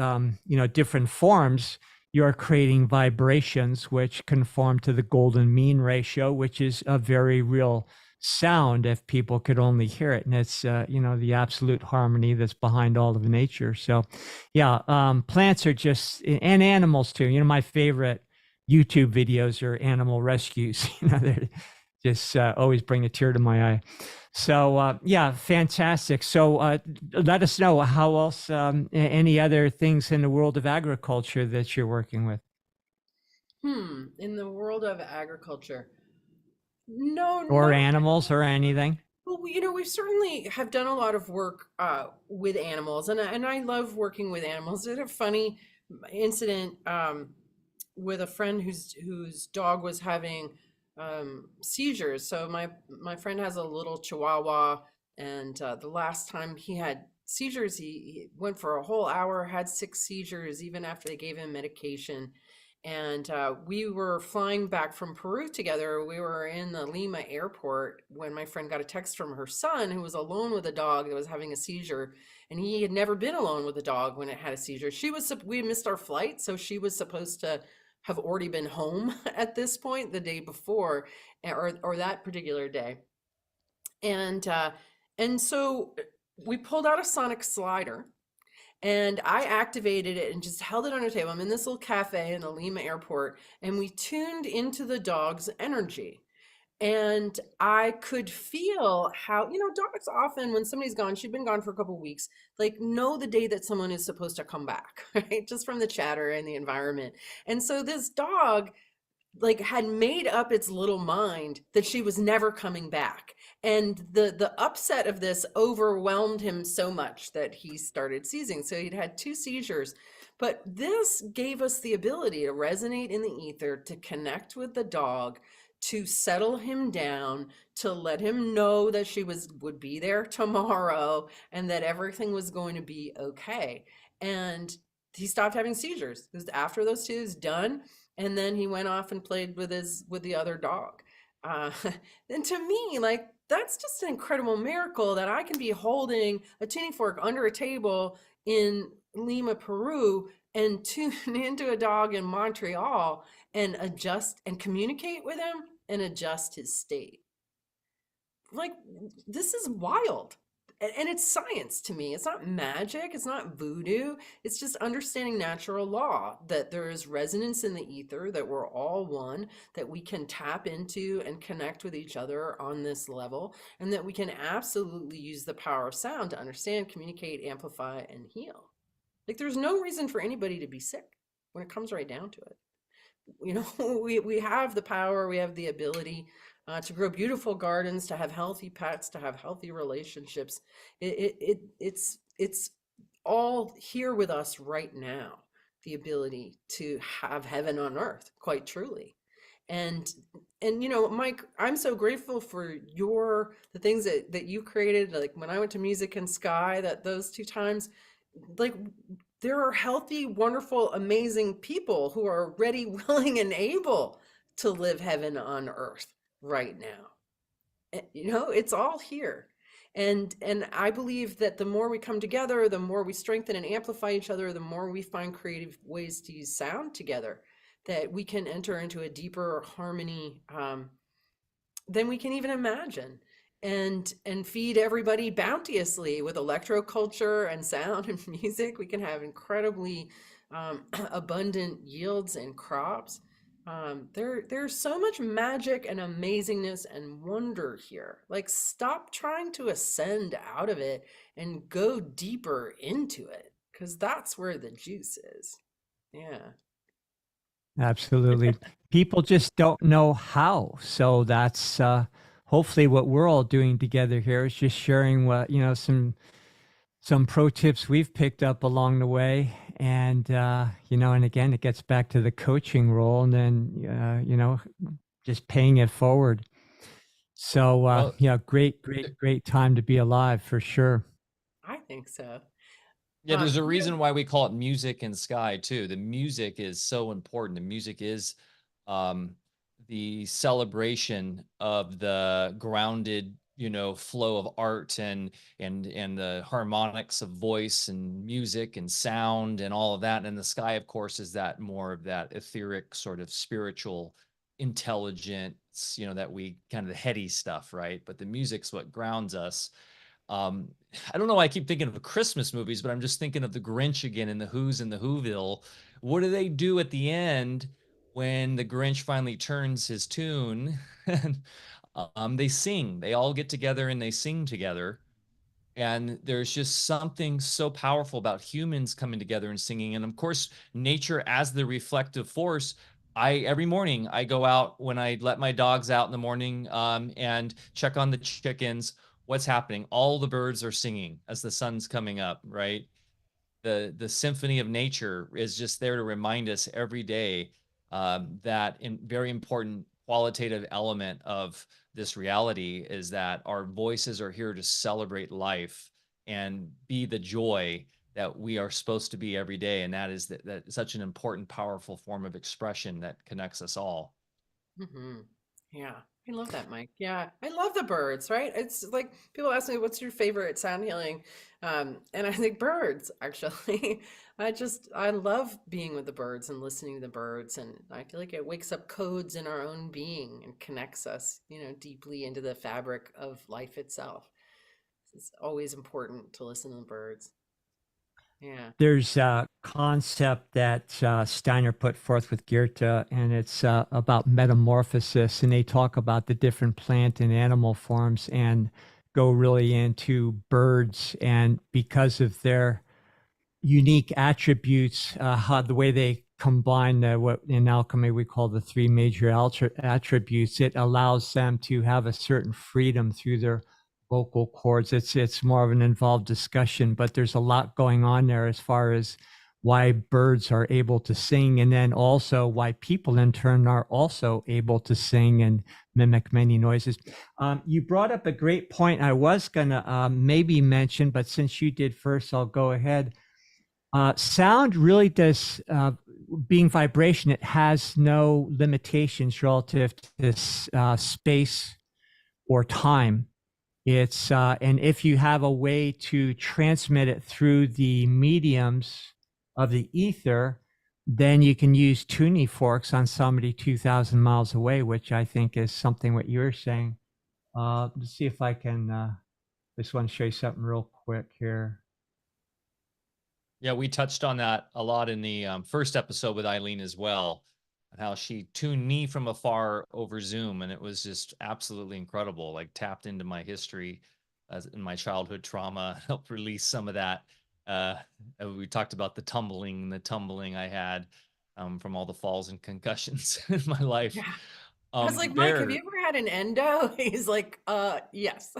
different forms, you're creating vibrations which conform to the golden mean ratio, which is a very real sound if people could only hear it. And it's, the absolute harmony that's behind all of nature. So plants are just, and animals too. My favorite YouTube videos are animal rescues. They're just always bring a tear to my eye. So fantastic. So let us know how else, any other things in the world of agriculture that you're working with. In the world of agriculture. No, or animals or anything. Well, we certainly have done a lot of work with animals, and I love working with animals. I had a funny incident with a friend whose dog was having seizures. So my friend has a little Chihuahua, and the last time he had seizures, he went for a whole hour, had 6 seizures, even after they gave him medication. And we were flying back from Peru together. We were in the Lima airport when my friend got a text from her son, who was alone with a dog that was having a seizure. And he had never been alone with a dog when it had a seizure. We missed our flight, so she was supposed to have already been home at this point the day before, or that particular day. And so we pulled out a sonic slider. And I activated it and just held it on a table. I'm in this little cafe in the Lima airport, and we tuned into the dog's energy. And I could feel how, dogs often, when somebody's gone, she'd been gone for a couple of weeks, know the day that someone is supposed to come back, right? Just from the chatter and the environment. And so this dog had made up its little mind that she was never coming back. And the upset of this overwhelmed him so much that he started seizing. So he'd had 2 seizures. But this gave us the ability to resonate in the ether, to connect with the dog, to settle him down, to let him know that she would be there tomorrow and that everything was going to be okay. And he stopped having seizures. It was after those 2 was done. And then he went off and played with the other dog. And to me, that's just an incredible miracle that I can be holding a tuning fork under a table in Lima, Peru, and tune into a dog in Montreal and adjust and communicate with him and adjust his state. This is wild. And it's science to me. It's not magic. It's not voodoo. It's just understanding natural law, that there is resonance in the ether, that we're all one, that we can tap into and connect with each other on this level, and that we can absolutely use the power of sound to understand, communicate, amplify, and heal. There's no reason for anybody to be sick when it comes right down to it. We have the power, we have the ability. to grow beautiful gardens, to have healthy pets, to have healthy relationships. It's all here with us right now. The ability to have heaven on earth, quite truly. And Mike, I'm so grateful for the things that you created. Like when I went to Music and Sky, that those 2 times, like there are healthy, wonderful, amazing people who are ready, willing, and able to live heaven on earth right now. It's all here. And I believe that the more we come together, the more we strengthen and amplify each other, the more we find creative ways to use sound together, that we can enter into a deeper harmony than we can even imagine, and feed everybody bounteously with electroculture and sound and music. We can have incredibly abundant yields and crops. There's so much magic and amazingness and wonder here. Like, stop trying to ascend out of it and go deeper into it, because that's where the juice is. Yeah. Absolutely. People just don't know how. So that's hopefully what we're all doing together here is just sharing what, some pro tips we've picked up along the way. And, and again, it gets back to the coaching role and then, just paying it forward. So, Well, great time to be alive for sure. I think so. yeah, there's a Yeah. reason why we call it Music and Sky too. The music is so important. The music is the celebration of the grounded, flow of art and the harmonics of voice and music and sound and all of that. And the sky, of course, is that more of that etheric sort of spiritual intelligence, that we kind of the heady stuff, right? But the music's what grounds us. I don't know why I keep thinking of Christmas movies, but I'm just thinking of the Grinch again and the Who's in the Whoville. What do they do at the end when the Grinch finally turns his tune? They sing. They all get together and they sing together. And there's just something so powerful about humans coming together and singing. And of course, nature as the reflective force. Every morning I go out when I let my dogs out in the morning and check on the chickens. What's happening? All the birds are singing as the sun's coming up, right? The symphony of nature is just there to remind us every day that very important qualitative element of this reality is that our voices are here to celebrate life and be the joy that we are supposed to be every day, and that is that such an important, powerful form of expression that connects us all. Hmm. Yeah, I love that, Mike. Yeah, I love the birds, right? It's like people ask me, what's your favorite sound healing? And I think birds, actually. I love being with the birds and listening to the birds. And I feel like it wakes up codes in our own being and connects us, deeply into the fabric of life itself. It's always important to listen to the birds. Yeah. There's a concept that Steiner put forth with Goethe, and it's about metamorphosis. And they talk about the different plant and animal forms and go really into birds. And because of their unique attributes, how the way they combine what in alchemy we call the three major attributes, it allows them to have a certain freedom through their vocal cords. It's more of an involved discussion, but there's a lot going on there as far as why birds are able to sing, and then also why people in turn are also able to sing and mimic many noises. You brought up a great point I was gonna maybe mention, but since you did first, I'll go ahead. Sound really does, being vibration, it has no limitations relative to space or time. It's and if you have a way to transmit it through the mediums of the ether, then you can use tuning forks on somebody 2,000 miles away, which I think is something what you're saying. Let's see if I can. Just want to show you something real quick here. Yeah, we touched on that a lot in the first episode with Eileen as well, and how she tuned me from afar over Zoom, and it was just absolutely incredible. Like tapped into my history, as in my childhood trauma, helped release some of that. We talked about the tumbling I had from all the falls and concussions in my life. Yeah. I was like, Mike, have There, you ever had an endo? He's like, yes.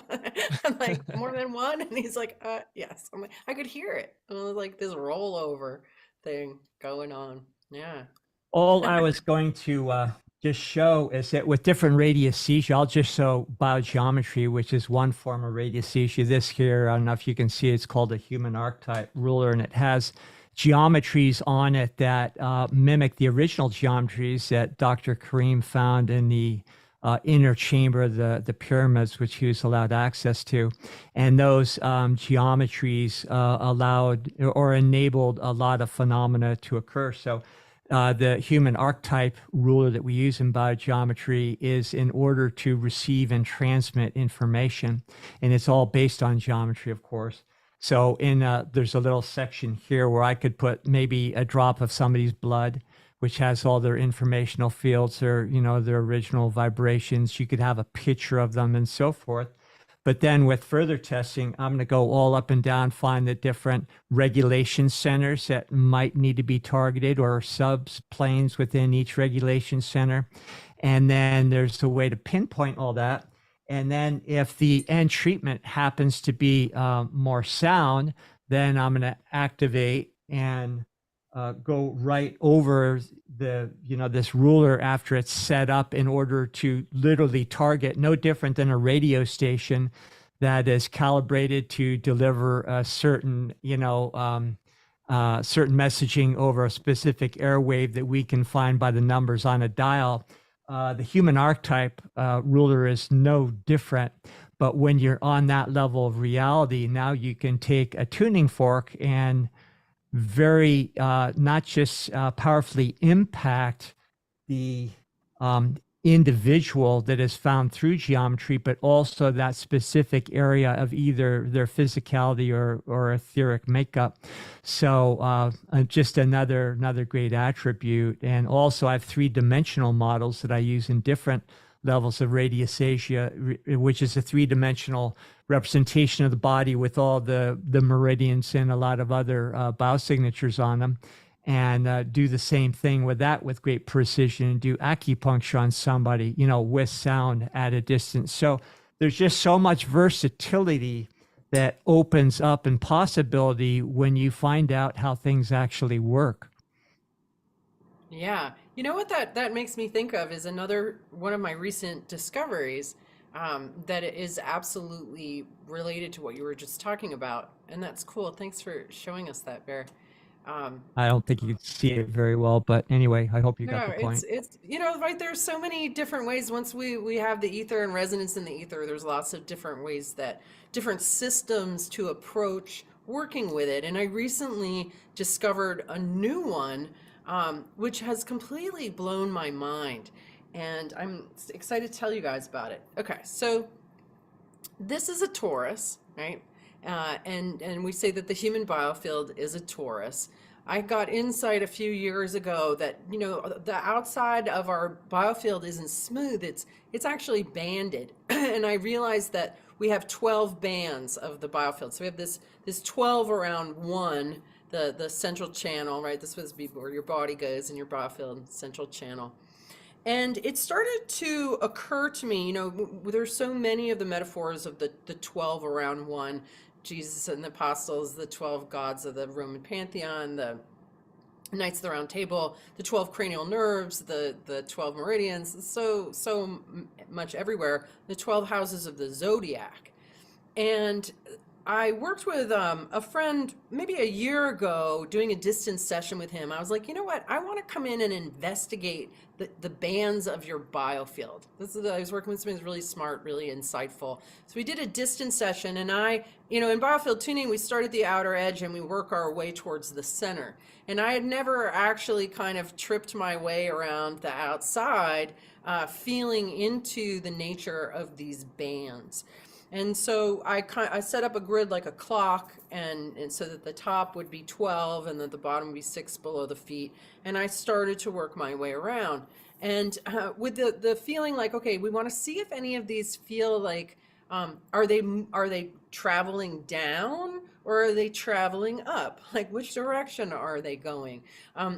I'm like, more than one? And he's like, yes. I'm like, I could hear it. It was like this rollover thing going on. Yeah. All I was going to just show is that with different radiesthesia, I'll just show biogeometry, which is one form of radiesthesia. This here, I don't know if you can see, it's called a human archetype ruler, and it has geometries on it that mimic the original geometries that Dr. Kareem found in the inner chamber of the pyramids, which he was allowed access to. And those geometries allowed or enabled a lot of phenomena to occur. So the human archetype ruler that we use in biogeometry is in order to receive and transmit information. And it's all based on geometry, of course. So there's a little section here where I could put maybe a drop of somebody's blood, which has all their informational fields, their original vibrations. You could have a picture of them and so forth. But then with further testing, I'm going to go all up and down, find the different regulation centers that might need to be targeted or subplanes within each regulation center. And then there's a way to pinpoint all that. And then if the end treatment happens to be more sound, then I'm going to activate and go right over this ruler after it's set up in order to literally target, no different than a radio station that is calibrated to deliver a certain messaging over a specific airwave that we can find by the numbers on a dial. The human archetype ruler is no different, but when you're on that level of reality, now you can take a tuning fork and very not just powerfully impact the individual that is found through geometry, but also that specific area of either their physicality or etheric makeup. So just another great attribute. And also I have 3-dimensional models that I use in different levels of radiesthesia, which is a 3-dimensional representation of the body with all the meridians and a lot of other biosignatures on them, and do the same thing with that with great precision, and do acupuncture on somebody, with sound at a distance. So there's just so much versatility that opens up and possibility when you find out how things actually work. Yeah. You know what that makes me think of is another one of my recent discoveries that is absolutely related to what you were just talking about. And that's cool. Thanks for showing us that, Bear. I don't think you can see it very well, but anyway, I hope you got No, the point. it's right, there's so many different ways. Once we have the ether and resonance in the ether, there's lots of different ways different systems to approach working with it. And I recently discovered a new one, which has completely blown my mind. And I'm excited to tell you guys about it. Okay, so this is a Taurus, right? And we say that the human biofield is a Taurus. I got insight a few years ago that the outside of our biofield isn't smooth; it's actually banded. And I realized that we have 12 bands of the biofield. So we have this 12 around one, the central channel, right? This was where your body goes in your biofield central channel. And it started to occur to me, there's so many of the metaphors of the 12 around one, Jesus and the apostles, the 12 gods of the Roman pantheon, the Knights of the Round Table, the 12 cranial nerves, the 12 meridians, so much everywhere, the 12 houses of the Zodiac. And I worked with a friend maybe a year ago doing a distance session with him. I was like, you know what? I want to come in and investigate the bands of your biofield. I was working with somebody who's really smart, really insightful. So we did a distance session, and in Biofield Tuning, we start at the outer edge and we work our way towards the center. And I had never actually kind of tripped my way around the outside, feeling into the nature of these bands. And so I set up a grid like a clock, and so that the top would be 12 and that the bottom would be 6 below the feet. And I started to work my way around. And with the feeling like, okay, we want to see if any of these feel like, are they traveling down, or are they traveling up? Like, which direction are they going?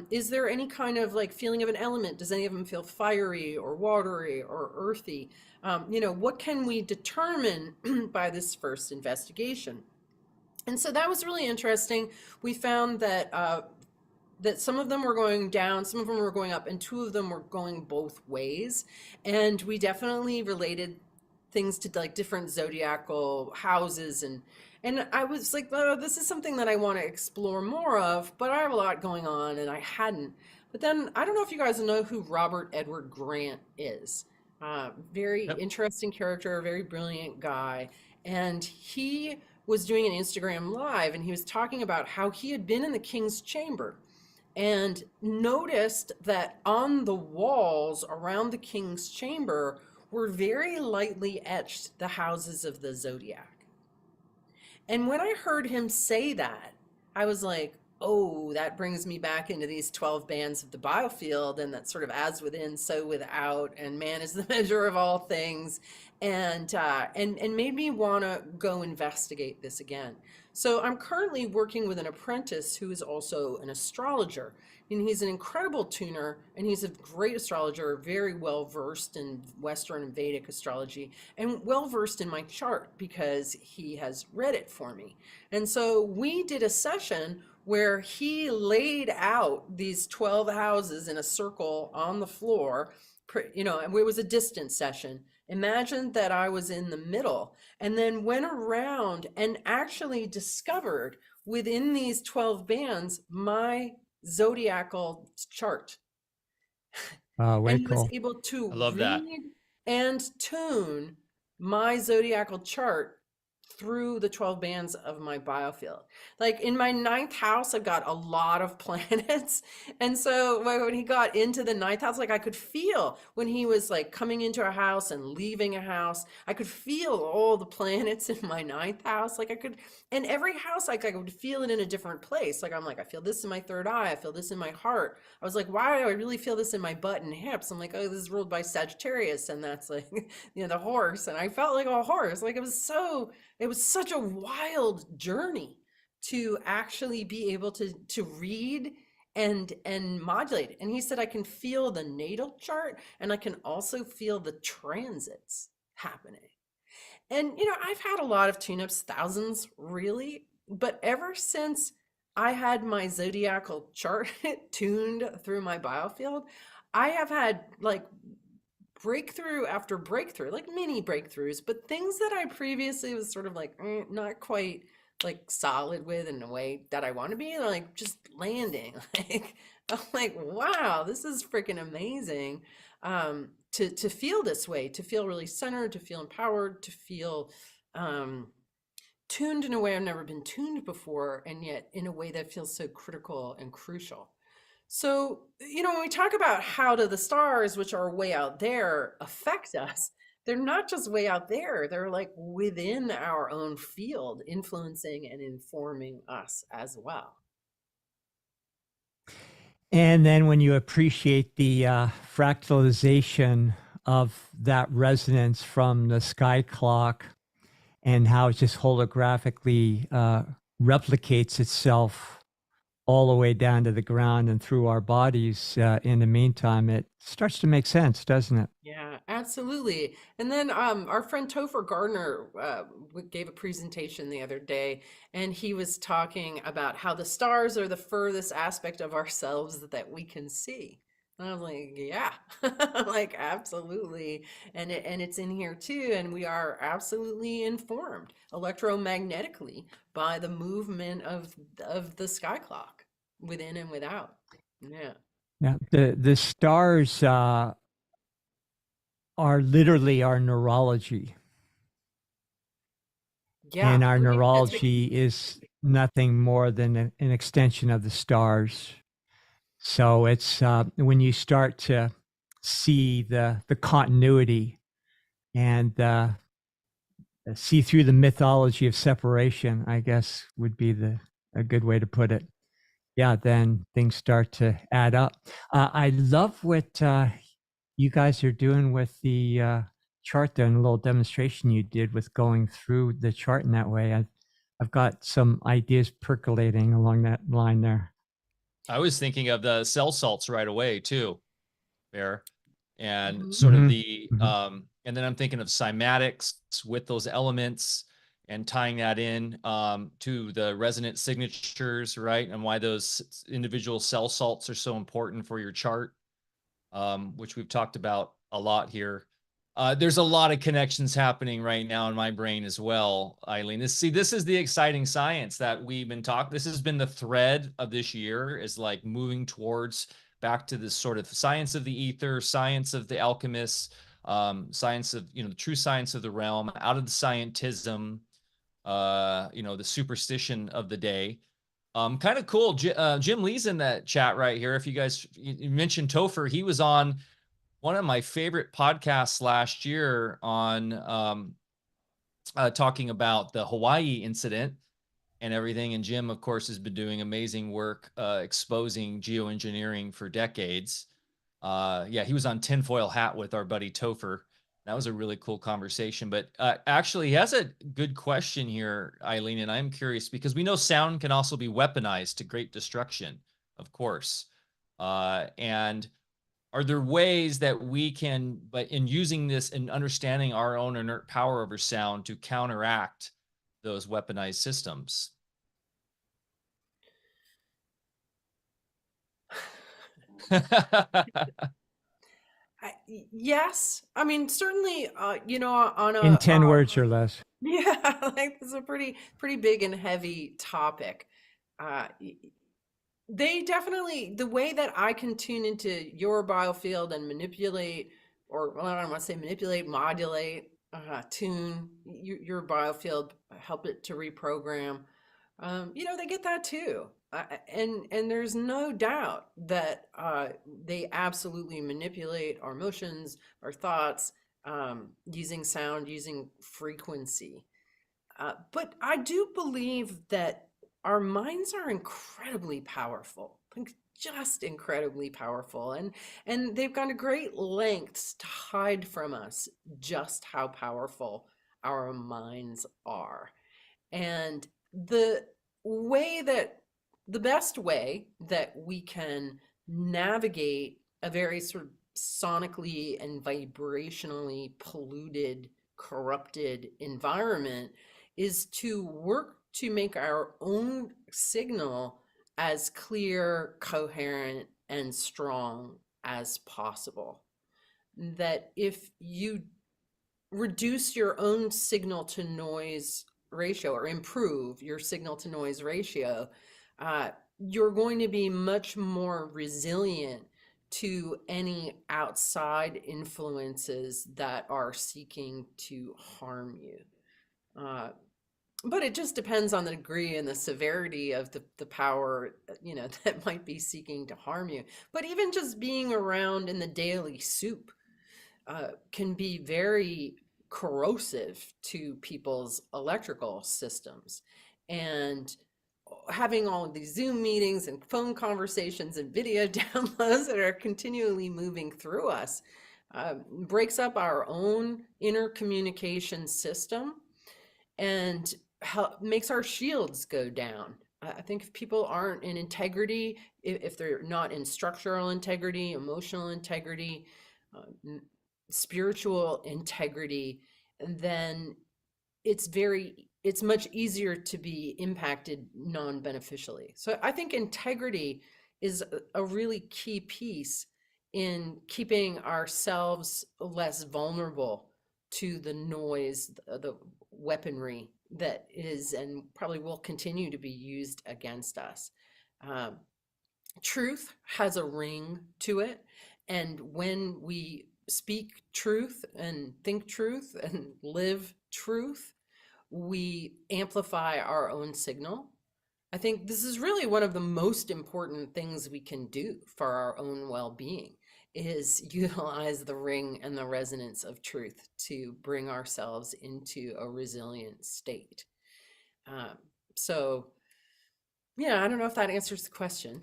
Is there any kind of like feeling of an element? Does any of them feel fiery or watery or earthy? What can we determine by this first investigation? And so that was really interesting. We found that some of them were going down, some of them were going up, and two of them were going both ways. And we definitely related things to like different zodiacal houses, and I was like, oh, this is something that I want to explore more of, but I have a lot going on and I hadn't. But then I don't know if you guys know who Robert Edward Grant is. Very Yep. interesting character, very brilliant guy. And he was doing an Instagram live and he was talking about how he had been in the King's Chamber and noticed that on the walls around the King's Chamber were very lightly etched the houses of the Zodiac. And when I heard him say that, I was like, oh, that brings me back into these 12 bands of the Biofield, and that sort of as within, so without, and man is the measure of all things, and made me want to go investigate this again. So I'm currently working with an apprentice who is also an astrologer, and he's an incredible tuner, and he's a great astrologer, very well versed in Western and Vedic astrology, and well versed in my chart because he has read it for me. And so we did a session where he laid out these 12 houses in a circle on the floor, and it was a distance session. Imagine that I was in the middle, and then went around and actually discovered within these 12 bands my zodiacal chart. Way And he was cool. able to I love that. read and tune my zodiacal chart through the 12 bands of my biofield. Like in my 9th house, I've got a lot of planets. And so when he got into the 9th house, like I could feel when he was like coming into a house and leaving a house, I could feel all the planets in my 9th house. Like I could, and every house, like I would feel it in a different place. Like I'm like, I feel this in my 3rd eye. I feel this in my heart. I was like, why do I really feel this in my butt and hips? I'm like, oh, this is ruled by Sagittarius. And that's like, the horse. And I felt like a horse. Like it was such a wild journey to actually be able to read and modulate. And he said, I can feel the natal chart and I can also feel the transits happening. And, I've had a lot of tune-ups, thousands really, but ever since I had my zodiacal chart tuned through my biofield, I have had like breakthrough after breakthrough, like mini breakthroughs, but things that I previously was sort of like not quite like solid with in a way that I want to be, like just landing. Like I'm like, wow, this is freaking amazing. To feel this way, to feel really centered, to feel empowered, to feel tuned in a way I've never been tuned before, and yet in a way that feels so critical and crucial. So, when we talk about how do the stars, which are way out there, affect us, they're not just way out there, they're like within our own field, influencing and informing us as well. And then when you appreciate the fractalization of that resonance from the sky clock and how it just holographically replicates itself all the way down to the ground and through our bodies in the meantime, it starts to make sense, doesn't it? Yeah, absolutely. And then our friend Topher Gardner gave a presentation the other day, and he was talking about how the stars are the furthest aspect of ourselves that we can see. And I was like, yeah, like absolutely. And it's in here too. And we are absolutely informed electromagnetically by the movement of the sky clock within and without. Yeah. Yeah. The stars are literally our neurology. Yeah. And our That's neurology is nothing more than an extension of the stars. So it's when you start to see the continuity and see through the mythology of separation, I guess would be a good way to put it. Yeah, then things start to add up. I love what you guys are doing with the chart there, and a little demonstration you did with going through the chart in that way. I've got some ideas percolating along that line there. I was thinking of the cell salts right away too, there, and Mhm. sort of Mhm. the Mhm. and then I'm thinking of cymatics with those elements and tying that in to the resonant signatures, right? And why those individual cell salts are so important for your chart, which we've talked about a lot here. There's a lot of connections happening right now in my brain as well, Eileen. This is the exciting science that we've been talking. This has been the thread of this year, is like moving towards back to this sort of science of the ether, science of the alchemists, science of, the true science of the realm, out of the scientism, the superstition of the day. Kind of cool. Jim Lee's in that chat right here. If you guys, you mentioned Topher, he was on one of my favorite podcasts last year on talking about the Hawaii incident and everything. And Jim, of course, has been doing amazing work exposing geoengineering for decades. Yeah, he was on Tinfoil Hat with our buddy Topher. That was a really cool conversation. But actually, he has a good question here, Eileen, and I'm curious because we know sound can also be weaponized to great destruction, of course. And are there ways that we can, but in using this and understanding our own inert power over sound, to counteract those weaponized systems? Yes, I mean certainly. On In a 10 words or less. yeah, like it's a pretty big and heavy topic. Uh, they definitely, the way that I can tune into your biofield and manipulate, or well, I don't want to say manipulate, modulate, tune your biofield, help it to reprogram. They get that too. And there's no doubt that they absolutely manipulate our emotions, our thoughts, using sound, using frequency. But I do believe that our minds are incredibly powerful, like just incredibly powerful, and they've gone to great lengths to hide from us just how powerful our minds are. And the way that the best way that we can navigate a very sort of sonically and vibrationally polluted, corrupted environment is to work to make our own signal as clear, coherent, and strong as possible. That if you reduce your own signal to noise ratio or improve your signal to noise ratio, you're going to be much more resilient to any outside influences that are seeking to harm you. But it just depends on the degree and the severity of the power, that might be seeking to harm you. But even just being around in the daily soup can be very corrosive to people's electrical systems. And having all of these Zoom meetings and phone conversations and video downloads that are continually moving through us breaks up our own inner communication system and makes our shields go down. I think if people aren't in integrity, if they're not in structural integrity, emotional integrity, spiritual integrity, then it's much easier to be impacted non-beneficially. So I think integrity is a really key piece in keeping ourselves less vulnerable to the noise, the weaponry that is and probably will continue to be used against us. Um, Truth has a ring to it, and when we speak truth and think truth and live truth, we amplify our own signal. I think this is really one of the most important things we can do for our own well-being, is utilize the ring and the resonance of truth to bring ourselves into a resilient state. So yeah, I don't know if that answers the question.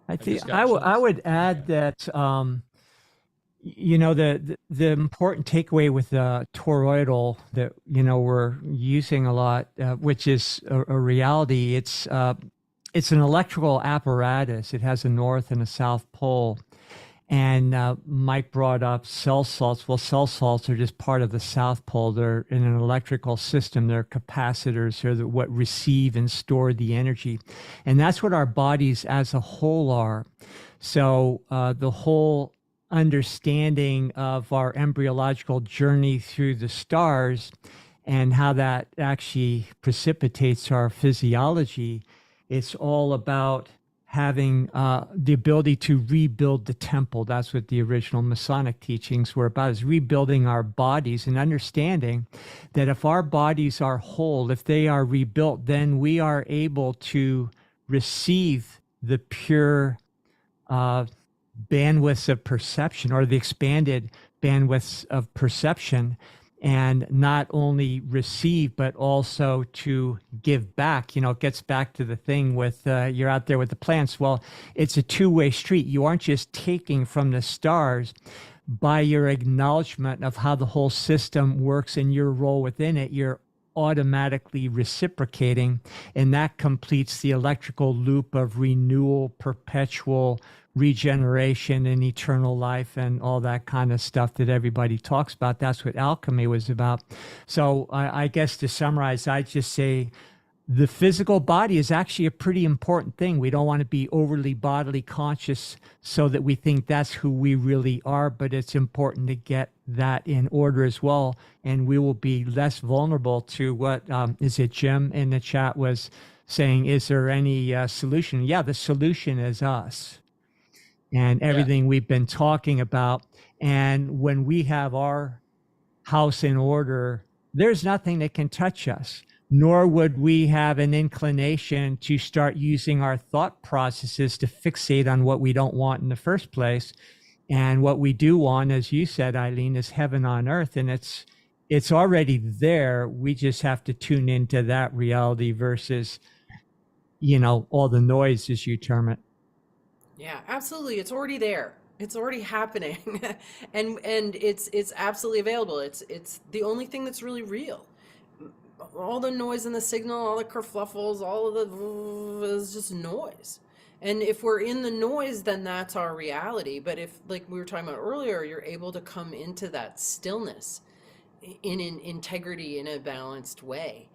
I I think just got I chills. would add that You know, the important takeaway with the toroidal that, you know, we're using a lot, which is a reality. It's an electrical apparatus. It has a north and a south pole. And Mike brought up cell salts. Well, cell salts are just part of the South Pole. They're in an electrical system. They're capacitors. They're what receive and store the energy. And that's what our bodies as a whole are. So the whole understanding of our embryological journey through the stars and how that actually precipitates our physiology, it's all about having the ability to rebuild the temple. That's what the original Masonic teachings were about, is rebuilding our bodies and understanding that if our bodies are whole, if they are rebuilt, then we are able to receive the pure bandwidths of perception, or the expanded bandwidths of perception, and not only receive, but also to give back. You know, it gets back to the thing with you're out there with the plants. Well, it's a two-way street. You aren't just taking from the stars. By your acknowledgement of how the whole system works and your role within it, you're automatically reciprocating, and that completes the electrical loop of renewal, perpetual regeneration and eternal life and all that kind of stuff that everybody talks about. That's what alchemy was about. So I guess to summarize, I'd just say the physical body is actually a pretty important thing. We don't want to be overly bodily conscious so that we think that's who we really are, but it's important to get that in order as well. And we will be less vulnerable to what is it Jim in the chat was saying, is there any solution? Yeah, the solution is us and everything we've been talking about. And when we have our house in order, there's nothing that can touch us, nor would we have an inclination to start using our thought processes to fixate on what we don't want in the first place. And what we do want, as you said, Eileen, is heaven on earth. And it's already there. We just have to tune into that reality versus, you know, all the noise, as you term it. Yeah, absolutely. It's already there. It's already happening. and it's absolutely available. It's the only thing that's really real. All the noise in the signal, all the kerfluffles, all of the is just noise. And if we're in the noise, then that's our reality. But if, like we were talking about earlier, you're able to come into that stillness in an integrity, in a balanced way,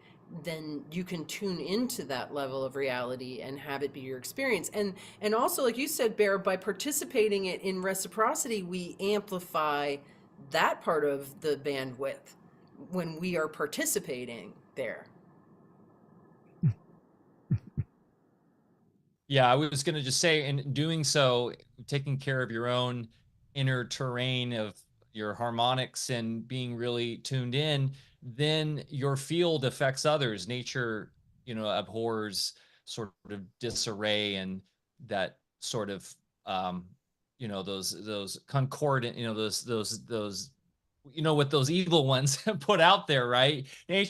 then you can tune into that level of reality and have it be your experience. And also, like you said, Bear, by participating it in reciprocity, we amplify that part of the bandwidth when we are participating there. Yeah, I was going to just say, in doing so, taking care of your own inner terrain of your harmonics and being really tuned in, then your field affects others. Nature, you know, abhors sort of disarray and that sort of, you know, those concordant, you know, those you know what those evil ones put out there, right?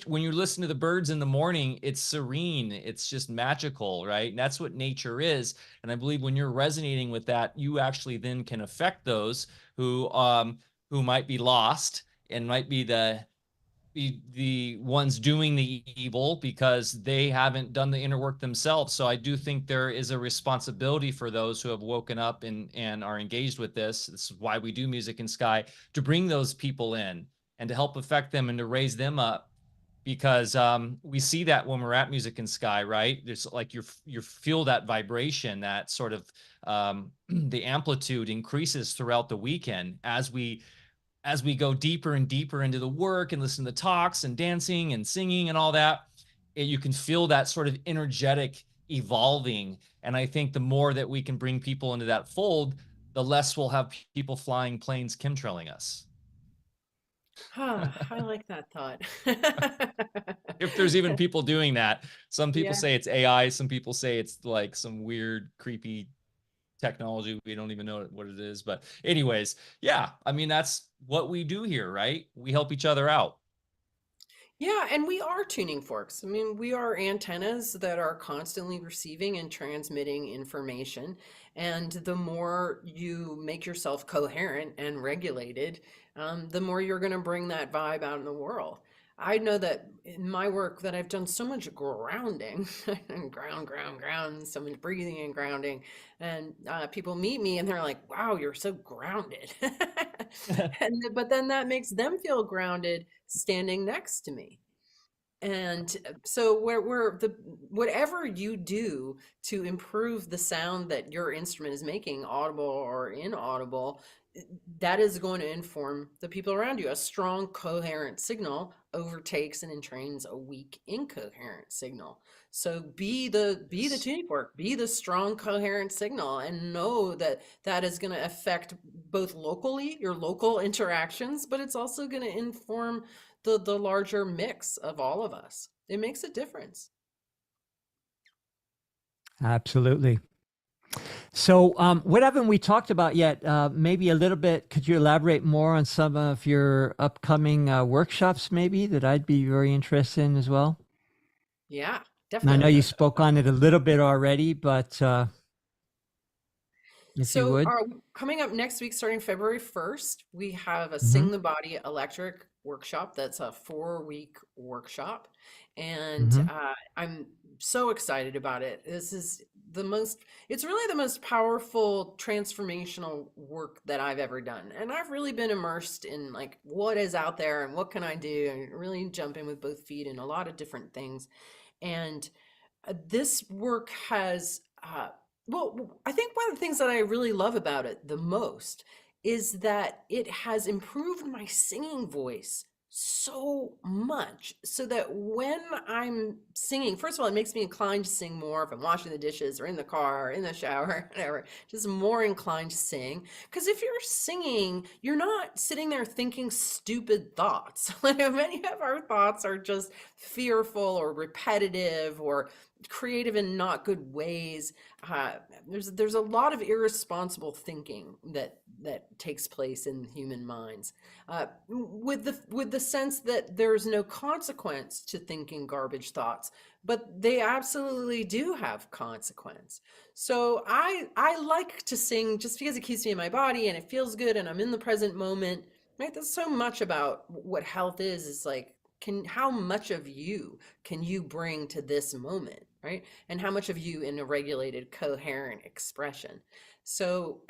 When you listen to the birds in the morning, it's serene, it's just magical, right? And that's what nature is. And I believe when you're resonating with that, you actually then can affect those who might be lost and might be the ones doing the evil because they haven't done the inner work themselves. So I do think there is a responsibility for those who have woken up and are engaged with this. This is why we do Music in Sky, to bring those people in and to help affect them and to raise them up, because we see that when we're at Music in Sky, right? There's like you feel that vibration, that sort of the amplitude increases throughout the weekend as we go deeper and deeper into the work and listen to talks and dancing and singing and all that. You can feel that sort of energetic evolving. And I think the more that we can bring people into that fold, the less we'll have people flying planes chemtrailing us. Huh, I like that thought. If there's even people doing that. Some people Yeah. say it's AI. Some people say it's like some weird, creepy technology. We don't even know what it is. But anyways, yeah, I mean, that's what we do here, right? We help each other out. Yeah, and we are tuning forks. I mean, we are antennas that are constantly receiving and transmitting information. And the more you make yourself coherent and regulated, the more you're going to bring that vibe out in the world. I know that in my work that I've done so much grounding and ground, so much breathing and grounding. And people meet me and they're like, wow, you're so grounded. But then that makes them feel grounded standing next to me. And so where the whatever you do to improve the sound that your instrument is making, audible or inaudible, that is going to inform the people around you. A strong, coherent signal overtakes and entrains a weak, incoherent signal. So be the tuning fork, be the strong, coherent signal, and know that that is going to affect both locally, your local interactions, but it's also going to inform the larger mix of all of us. It makes a difference. Absolutely. So, what haven't we talked about yet? Maybe a little bit. Could you elaborate more on some of your upcoming workshops, maybe that I'd be very interested in as well? Yeah, And I know you definitely. spoke on it a little bit already, but if you So, would. coming up next week, starting February 1st, we have a Hmm. Sing the Body Electric workshop. That's a 4-week workshop. And Hmm. I'm so excited about it. It's really the most powerful transformational work that I've ever done. And I've really been immersed in like what is out there and what can I do, and really jump in with both feet in a lot of different things. And this work has I think one of the things that I really love about it the most is that it has improved my singing voice so much, so that when I'm singing, first of all, it makes me inclined to sing more if I'm washing the dishes or in the car or in the shower, whatever, just more inclined to sing. Because if you're singing, you're not sitting there thinking stupid thoughts. Like many of our thoughts are just fearful or repetitive or creative in not good ways. Uh, there's a lot of irresponsible thinking that takes place in human minds, with the sense that there's no consequence to thinking garbage thoughts, but they absolutely do have consequence. So I like to sing just because it keeps me in my body and it feels good and I'm in the present moment. Right? That's so much about what health is. Is like, can how much of you can you bring to this moment, right? And how much of you in a regulated, coherent expression. So,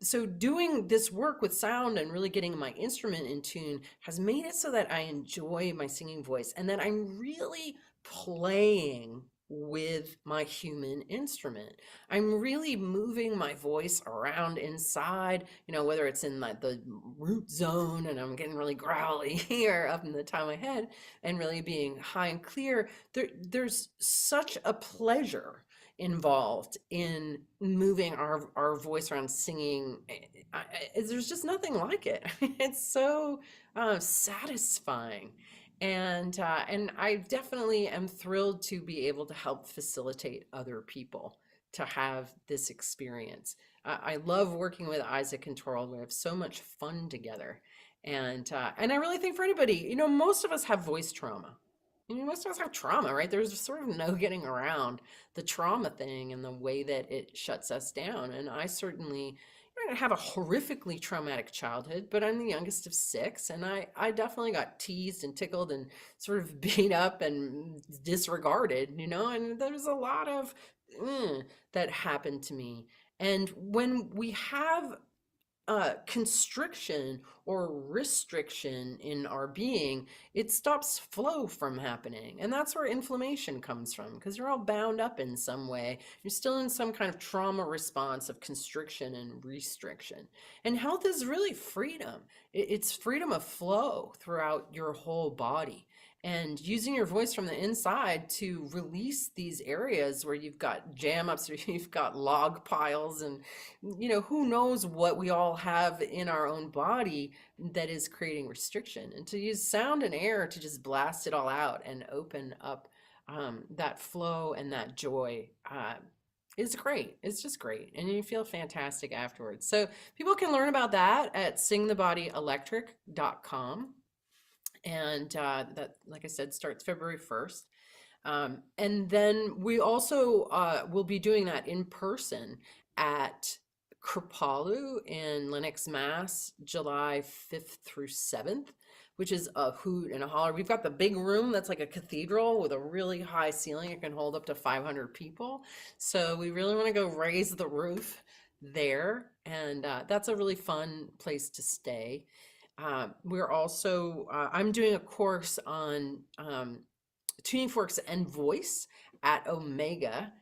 so doing this work with sound and really getting my instrument in tune has made it so that I enjoy my singing voice and that I'm really playing with my human instrument. I'm really moving my voice around inside, whether it's in the root zone and I'm getting really growly or up in the top of my head and really being high and clear. There's such a pleasure involved in moving our voice around singing. There's just nothing like it. It's so satisfying. And I definitely am thrilled to be able to help facilitate other people to have this experience. I love working with Isaac and Torald. We have so much fun together. And I really think for anybody, most of us have voice trauma. I mean, most of us have trauma, right? There's sort of no getting around the trauma thing and the way that it shuts us down. And I certainly have a horrifically traumatic childhood, but I'm the youngest of 6, and I definitely got teased and tickled and sort of beat up and disregarded, and there's a lot of that happened to me. And when we have constriction or restriction in our being, it stops flow from happening. And that's where inflammation comes from, because you're all bound up in some way. You're still in some kind of trauma response of constriction and restriction. And health is really freedom. It's freedom of flow throughout your whole body. And using your voice from the inside to release these areas where you've got jam ups or you've got log piles and who knows what we all have in our own body that is creating restriction, and to use sound and air to just blast it all out and open up that flow and that joy is great. It's just great. And you feel fantastic afterwards. So people can learn about that at singthebodyelectric.com. And that, like I said, starts February 1st. And then we also will be doing that in person at Kripalu in Lenox, Mass, July 5th through 7th, which is a hoot and a holler. We've got the big room that's like a cathedral with a really high ceiling. It can hold up to 500 people. So we really want to go raise the roof there. And that's a really fun place to stay. We're also, I'm doing a course on tuning forks and voice at Omega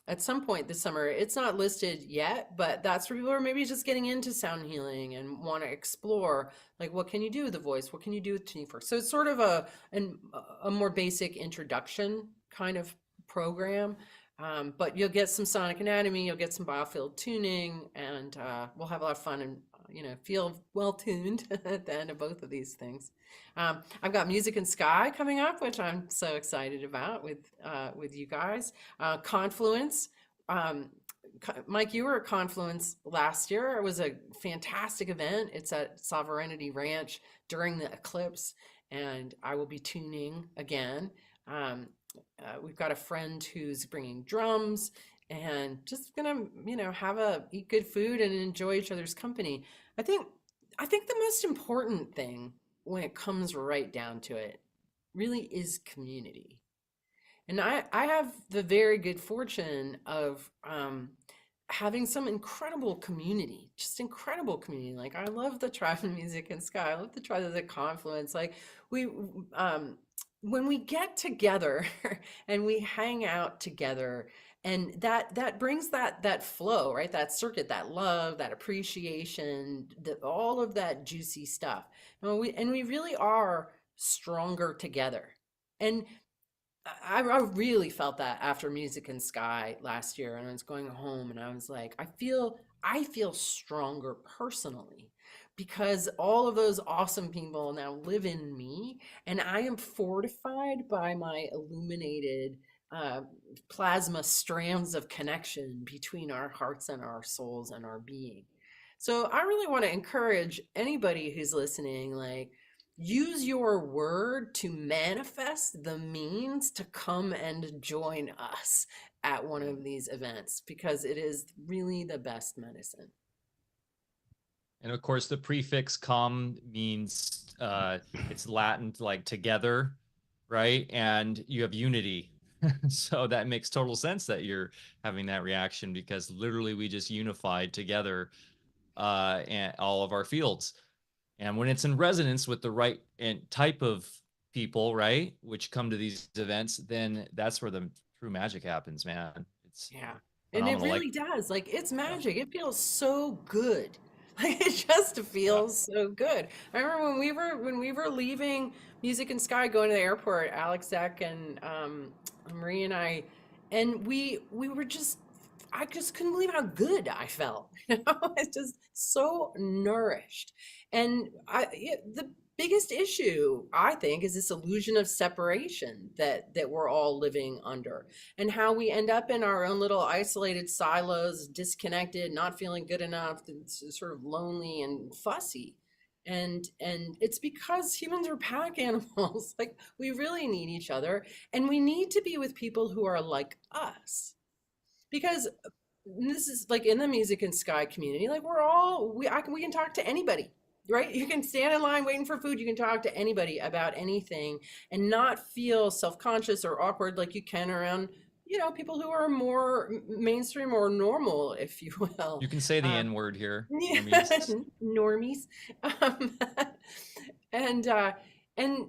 at some point this summer. It's not listed yet, but that's for people who are maybe just getting into sound healing and want to explore, like, what can you do with the voice? What can you do with tuning forks? So it's sort of a more basic introduction kind of program. But you'll get some sonic anatomy, you'll get some biofield tuning, and we'll have a lot of fun and feel well tuned at the end of both of these things. I've got Music and Sky coming up, which I'm so excited about with you guys. Confluence. Mike, you were at Confluence last year. It was a fantastic event. It's at Sovereignty Ranch during the eclipse, and I will be tuning again. We've got a friend who's bringing drums, and just gonna eat good food and enjoy each other's company. I think the most important thing when it comes right down to it really is community. And I have the very good fortune of having some incredible community, just incredible community. Like, I love the Tribe of Music and Sky. I love the Tribe of the Confluence. Like, when we get together and we hang out together, and that brings that flow, right? That circuit, that love, that appreciation, all of that juicy stuff. And we really are stronger together. And I really felt that after Music and Sky last year, and I was going home and I was like, I feel stronger personally, because all of those awesome people now live in me, and I am fortified by my illuminated plasma strands of connection between our hearts and our souls and our being. So I really want to encourage anybody who's listening, like, use your word to manifest the means to come and join us at one of these events, because it is really the best medicine. And of course, the prefix "com" means it's Latin, like together, right? And you have unity. So that makes total sense that you're having that reaction, because literally we just unified together and all of our fields. And when it's in resonance with the right type of people, right, which come to these events, then that's where the true magic happens, man. It's and it really does. Like, it's magic. It feels so good. Like, it just feels so good. I remember when we were leaving Music and Sky, going to the airport, Alex, Zach, and Marie and I, and we were just, I just couldn't believe how good I felt. It's just so nourished. And the biggest issue, I think, is this illusion of separation that we're all living under, and how we end up in our own little isolated silos, disconnected, not feeling good enough, sort of lonely and fussy. And it's because humans are pack animals. Like, we really need each other, and we need to be with people who are like us. Because this is like in the Music and Sky community, like, we can talk to anybody, right? You can stand in line waiting for food. You can talk to anybody about anything and not feel self-conscious or awkward like you can around, people who are more mainstream or normal, if you will. You can say the N word here. Normies. And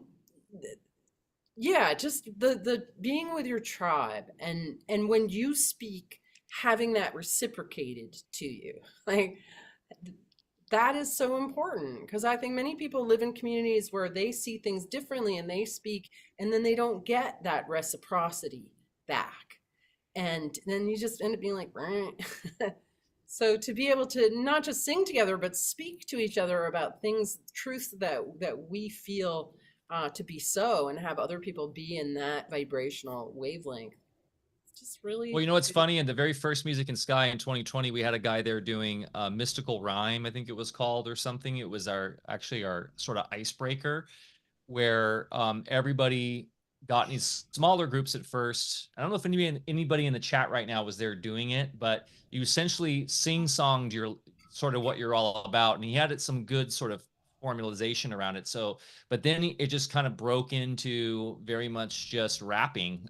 yeah, just the being with your tribe, and when you speak, having that reciprocated to you, like, that is so important, because I think many people live in communities where they see things differently and they speak, and then they don't get that reciprocity back, and then you just end up being like, right. So to be able to not just sing together, but speak to each other about things, truths that we feel to be so, and have other people be in that vibrational wavelength, just really. Well, you know what's funny? In the very first Music in Sky in 2020, we had a guy there doing mystical rhyme, I think it was called, or something. It was actually our sort of icebreaker, where everybody got in these smaller groups at first. I don't know if anybody in the chat right now was there doing it, but you essentially sing-songed your sort of what you're all about, and he had some good sort of formalization around it. So, but then it just kind of broke into very much just rapping,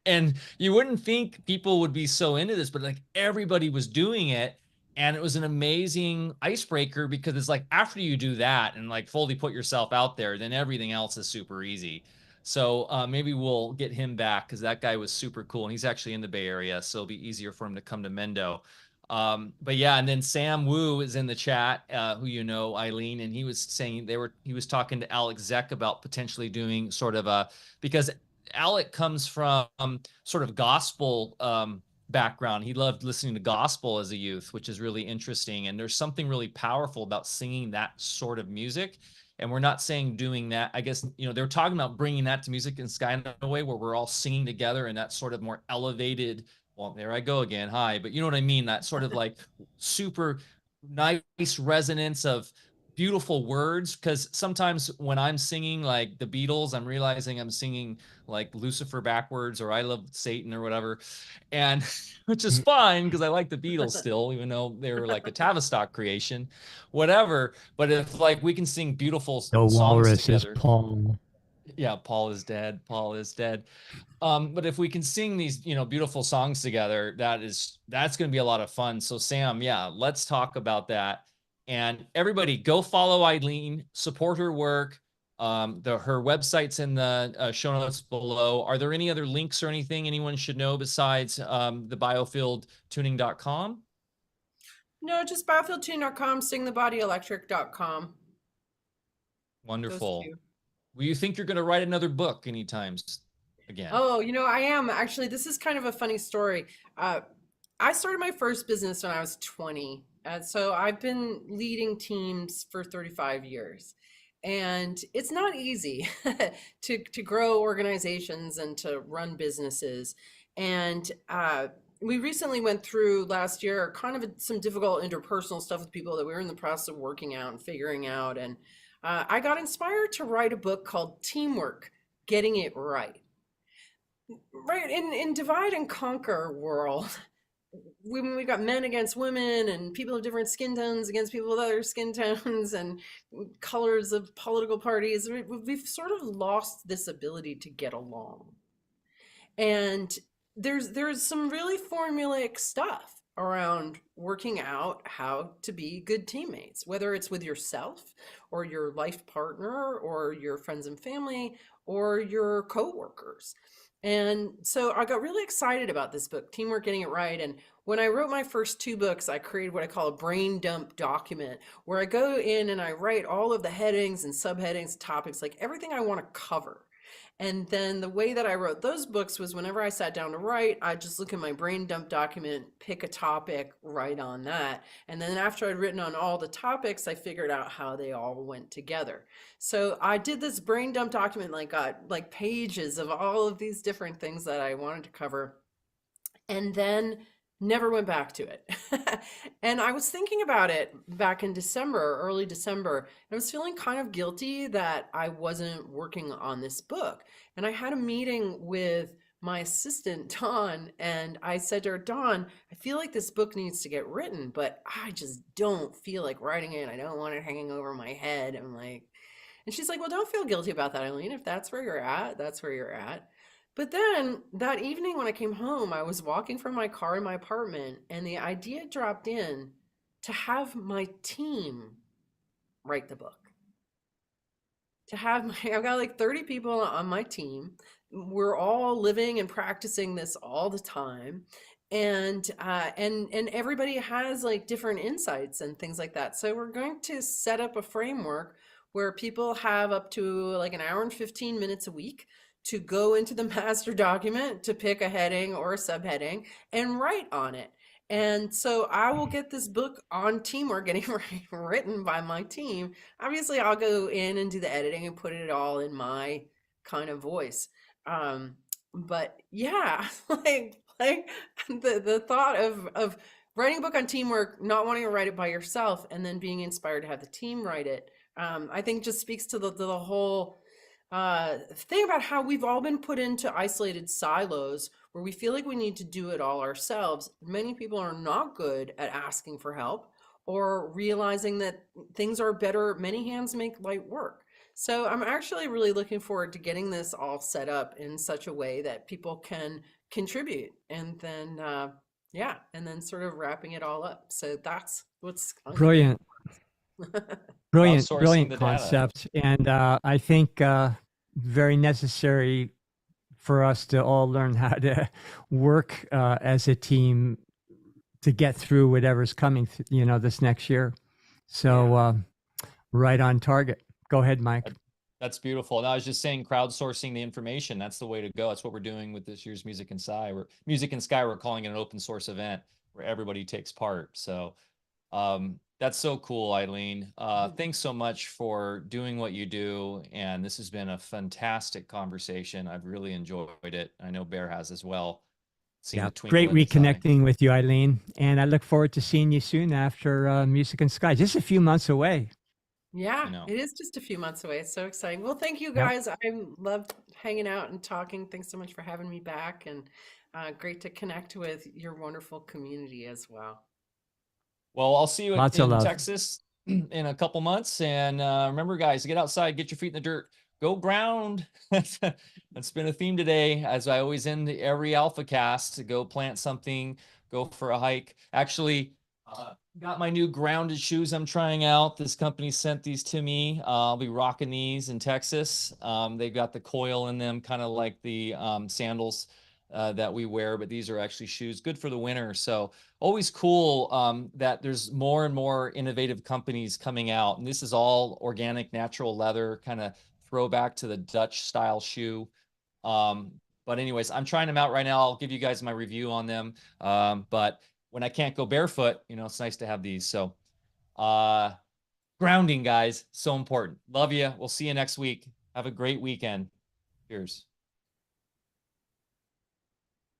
and you wouldn't think people would be so into this, but like everybody was doing it. And it was an amazing icebreaker because it's like after you do that and like fully put yourself out there, then everything else is super easy. So maybe we'll get him back because that guy was super cool and he's actually in the Bay Area, so it'll be easier for him to come to Mendo. But yeah, and then Sam Wu is in the chat, who you know, Eileen, and he was saying he was talking to Alec Zeck about potentially doing sort of because Alec comes from sort of gospel background. He loved listening to gospel as a youth, which is really interesting. And there's something really powerful about singing that sort of music. And we're not saying doing that. I guess, they're talking about bringing that to Music in Sky in a way where we're all singing together and that sort of more elevated, well, there I go again. Hi. But you know what I mean? That sort of like super nice resonance of beautiful words, because sometimes when I'm singing like the Beatles, I'm realizing I'm singing like Lucifer backwards or I Love Satan or whatever, and which is fine because I like the Beatles still, even though they were like a Tavistock creation, whatever. But if like we can sing beautiful The songs walrus together, is Paul. yeah, Paul is dead. Paul is dead. But if we can sing these, beautiful songs together, that's going to be a lot of fun. So Sam, yeah, let's talk about that. And everybody go follow Eileen, support her work. Her website's in the show notes below. Are there any other links or anything anyone should know besides the biofieldtuning.com? No, just biofieldtuning.com, singthebodyelectric.com. Wonderful. Will you think you're going to write another book anytime again? Oh, I am. Actually, this is kind of a funny story. I started my first business when I was 20. And so I've been leading teams for 35 years. And it's not easy to grow organizations and to run businesses. And we recently went through last year kind of some difficult interpersonal stuff with people that we were in the process of working out and figuring out. And I got inspired to write a book called Teamwork, Getting It Right. Right, in divide and conquer world, we got men against women and people of different skin tones against people with other skin tones and colors of political parties. We've sort of lost this ability to get along. And there's some really formulaic stuff around working out how to be good teammates, whether it's with yourself or your life partner or your friends and family or your coworkers. And so I got really excited about this book, Teamwork, Getting It Right. And when I wrote my first two books, I created what I call a brain dump document, where I go in and I write all of the headings and subheadings, topics, like everything I want to cover. And then the way that I wrote those books was whenever I sat down to write, I just look at my brain dump document, pick a topic, write on that. And then after I'd written on all the topics, I figured out how they all went together. So I did this brain dump document, got like pages of all of these different things that I wanted to cover. And then never went back to it. And I was thinking about it back in December, early December. I was feeling kind of guilty that I wasn't working on this book. And I had a meeting with my assistant, Dawn, and I said to her, Dawn, I feel like this book needs to get written, but I just don't feel like writing it. I don't want it hanging over my head. And she's like, well, don't feel guilty about that, Eileen. If that's where you're at, that's where you're at. But then that evening when I came home, I was walking from my car in my apartment, and the idea dropped in to have my team write the book. I've got like 30 people on my team. We're all living and practicing this all the time. And everybody has like different insights and things like that. So we're going to set up a framework where people have up to like an hour and 15 minutes a week to go into the master document, to pick a heading or a subheading and write on it. And so I will get this book on Teamwork Getting written by my team. Obviously, I'll go in and do the editing and put it all in my kind of voice. But yeah, like the thought of writing a book on teamwork, not wanting to write it by yourself, and then being inspired to have the team write it, I think just speaks to the whole thing about how we've all been put into isolated silos where we feel like we need to do it all ourselves. Many people are not good at asking for help or realizing that things are better. Many hands make light work. So I'm actually really looking forward to getting this all set up in such a way that people can contribute, and then yeah, and then sort of wrapping it all up. So that's what's Brilliant, brilliant, Crowdsourcing brilliant the data. concept. And I think very necessary for us to all learn how to work as a team to get through whatever's coming, this next year. So right on target. Go ahead, Mike. That's beautiful. And I was just saying, crowdsourcing the information. That's the way to go. That's what we're doing with this year's Music in Sky. We're calling it an open source event where everybody takes part. So that's so cool, Eileen. Thanks so much for doing what you do. And this has been a fantastic conversation. I've really enjoyed it. I know Bear has as well. Yeah, great reconnecting with you, Eileen. And I look forward to seeing you soon after Music in Sky, just a few months away. Yeah, it is just a few months away. It's so exciting. Well, thank you guys. I loved hanging out and talking. Thanks so much for having me back, and great to connect with your wonderful community as well. Well, I'll see you Lots in Texas in a couple months. And remember, guys, get outside, get your feet in the dirt, go ground. That's been a theme today, as I always end every Alfacast, to go plant something, go for a hike. Actually, got my new grounded shoes I'm trying out. This company sent these to me. I'll be rocking these in Texas. They've got the coil in them, kind of like the sandals that we wear, but these are actually shoes good for the winter. So always cool that there's more and more innovative companies coming out. And this is all organic, natural leather, kind of throwback to the Dutch style shoe. But anyways, I'm trying them out right now. I'll give you guys my review on them. But when I can't go barefoot, it's nice to have these. So grounding, guys, so important. Love you. We'll see you next week. Have a great weekend. Cheers.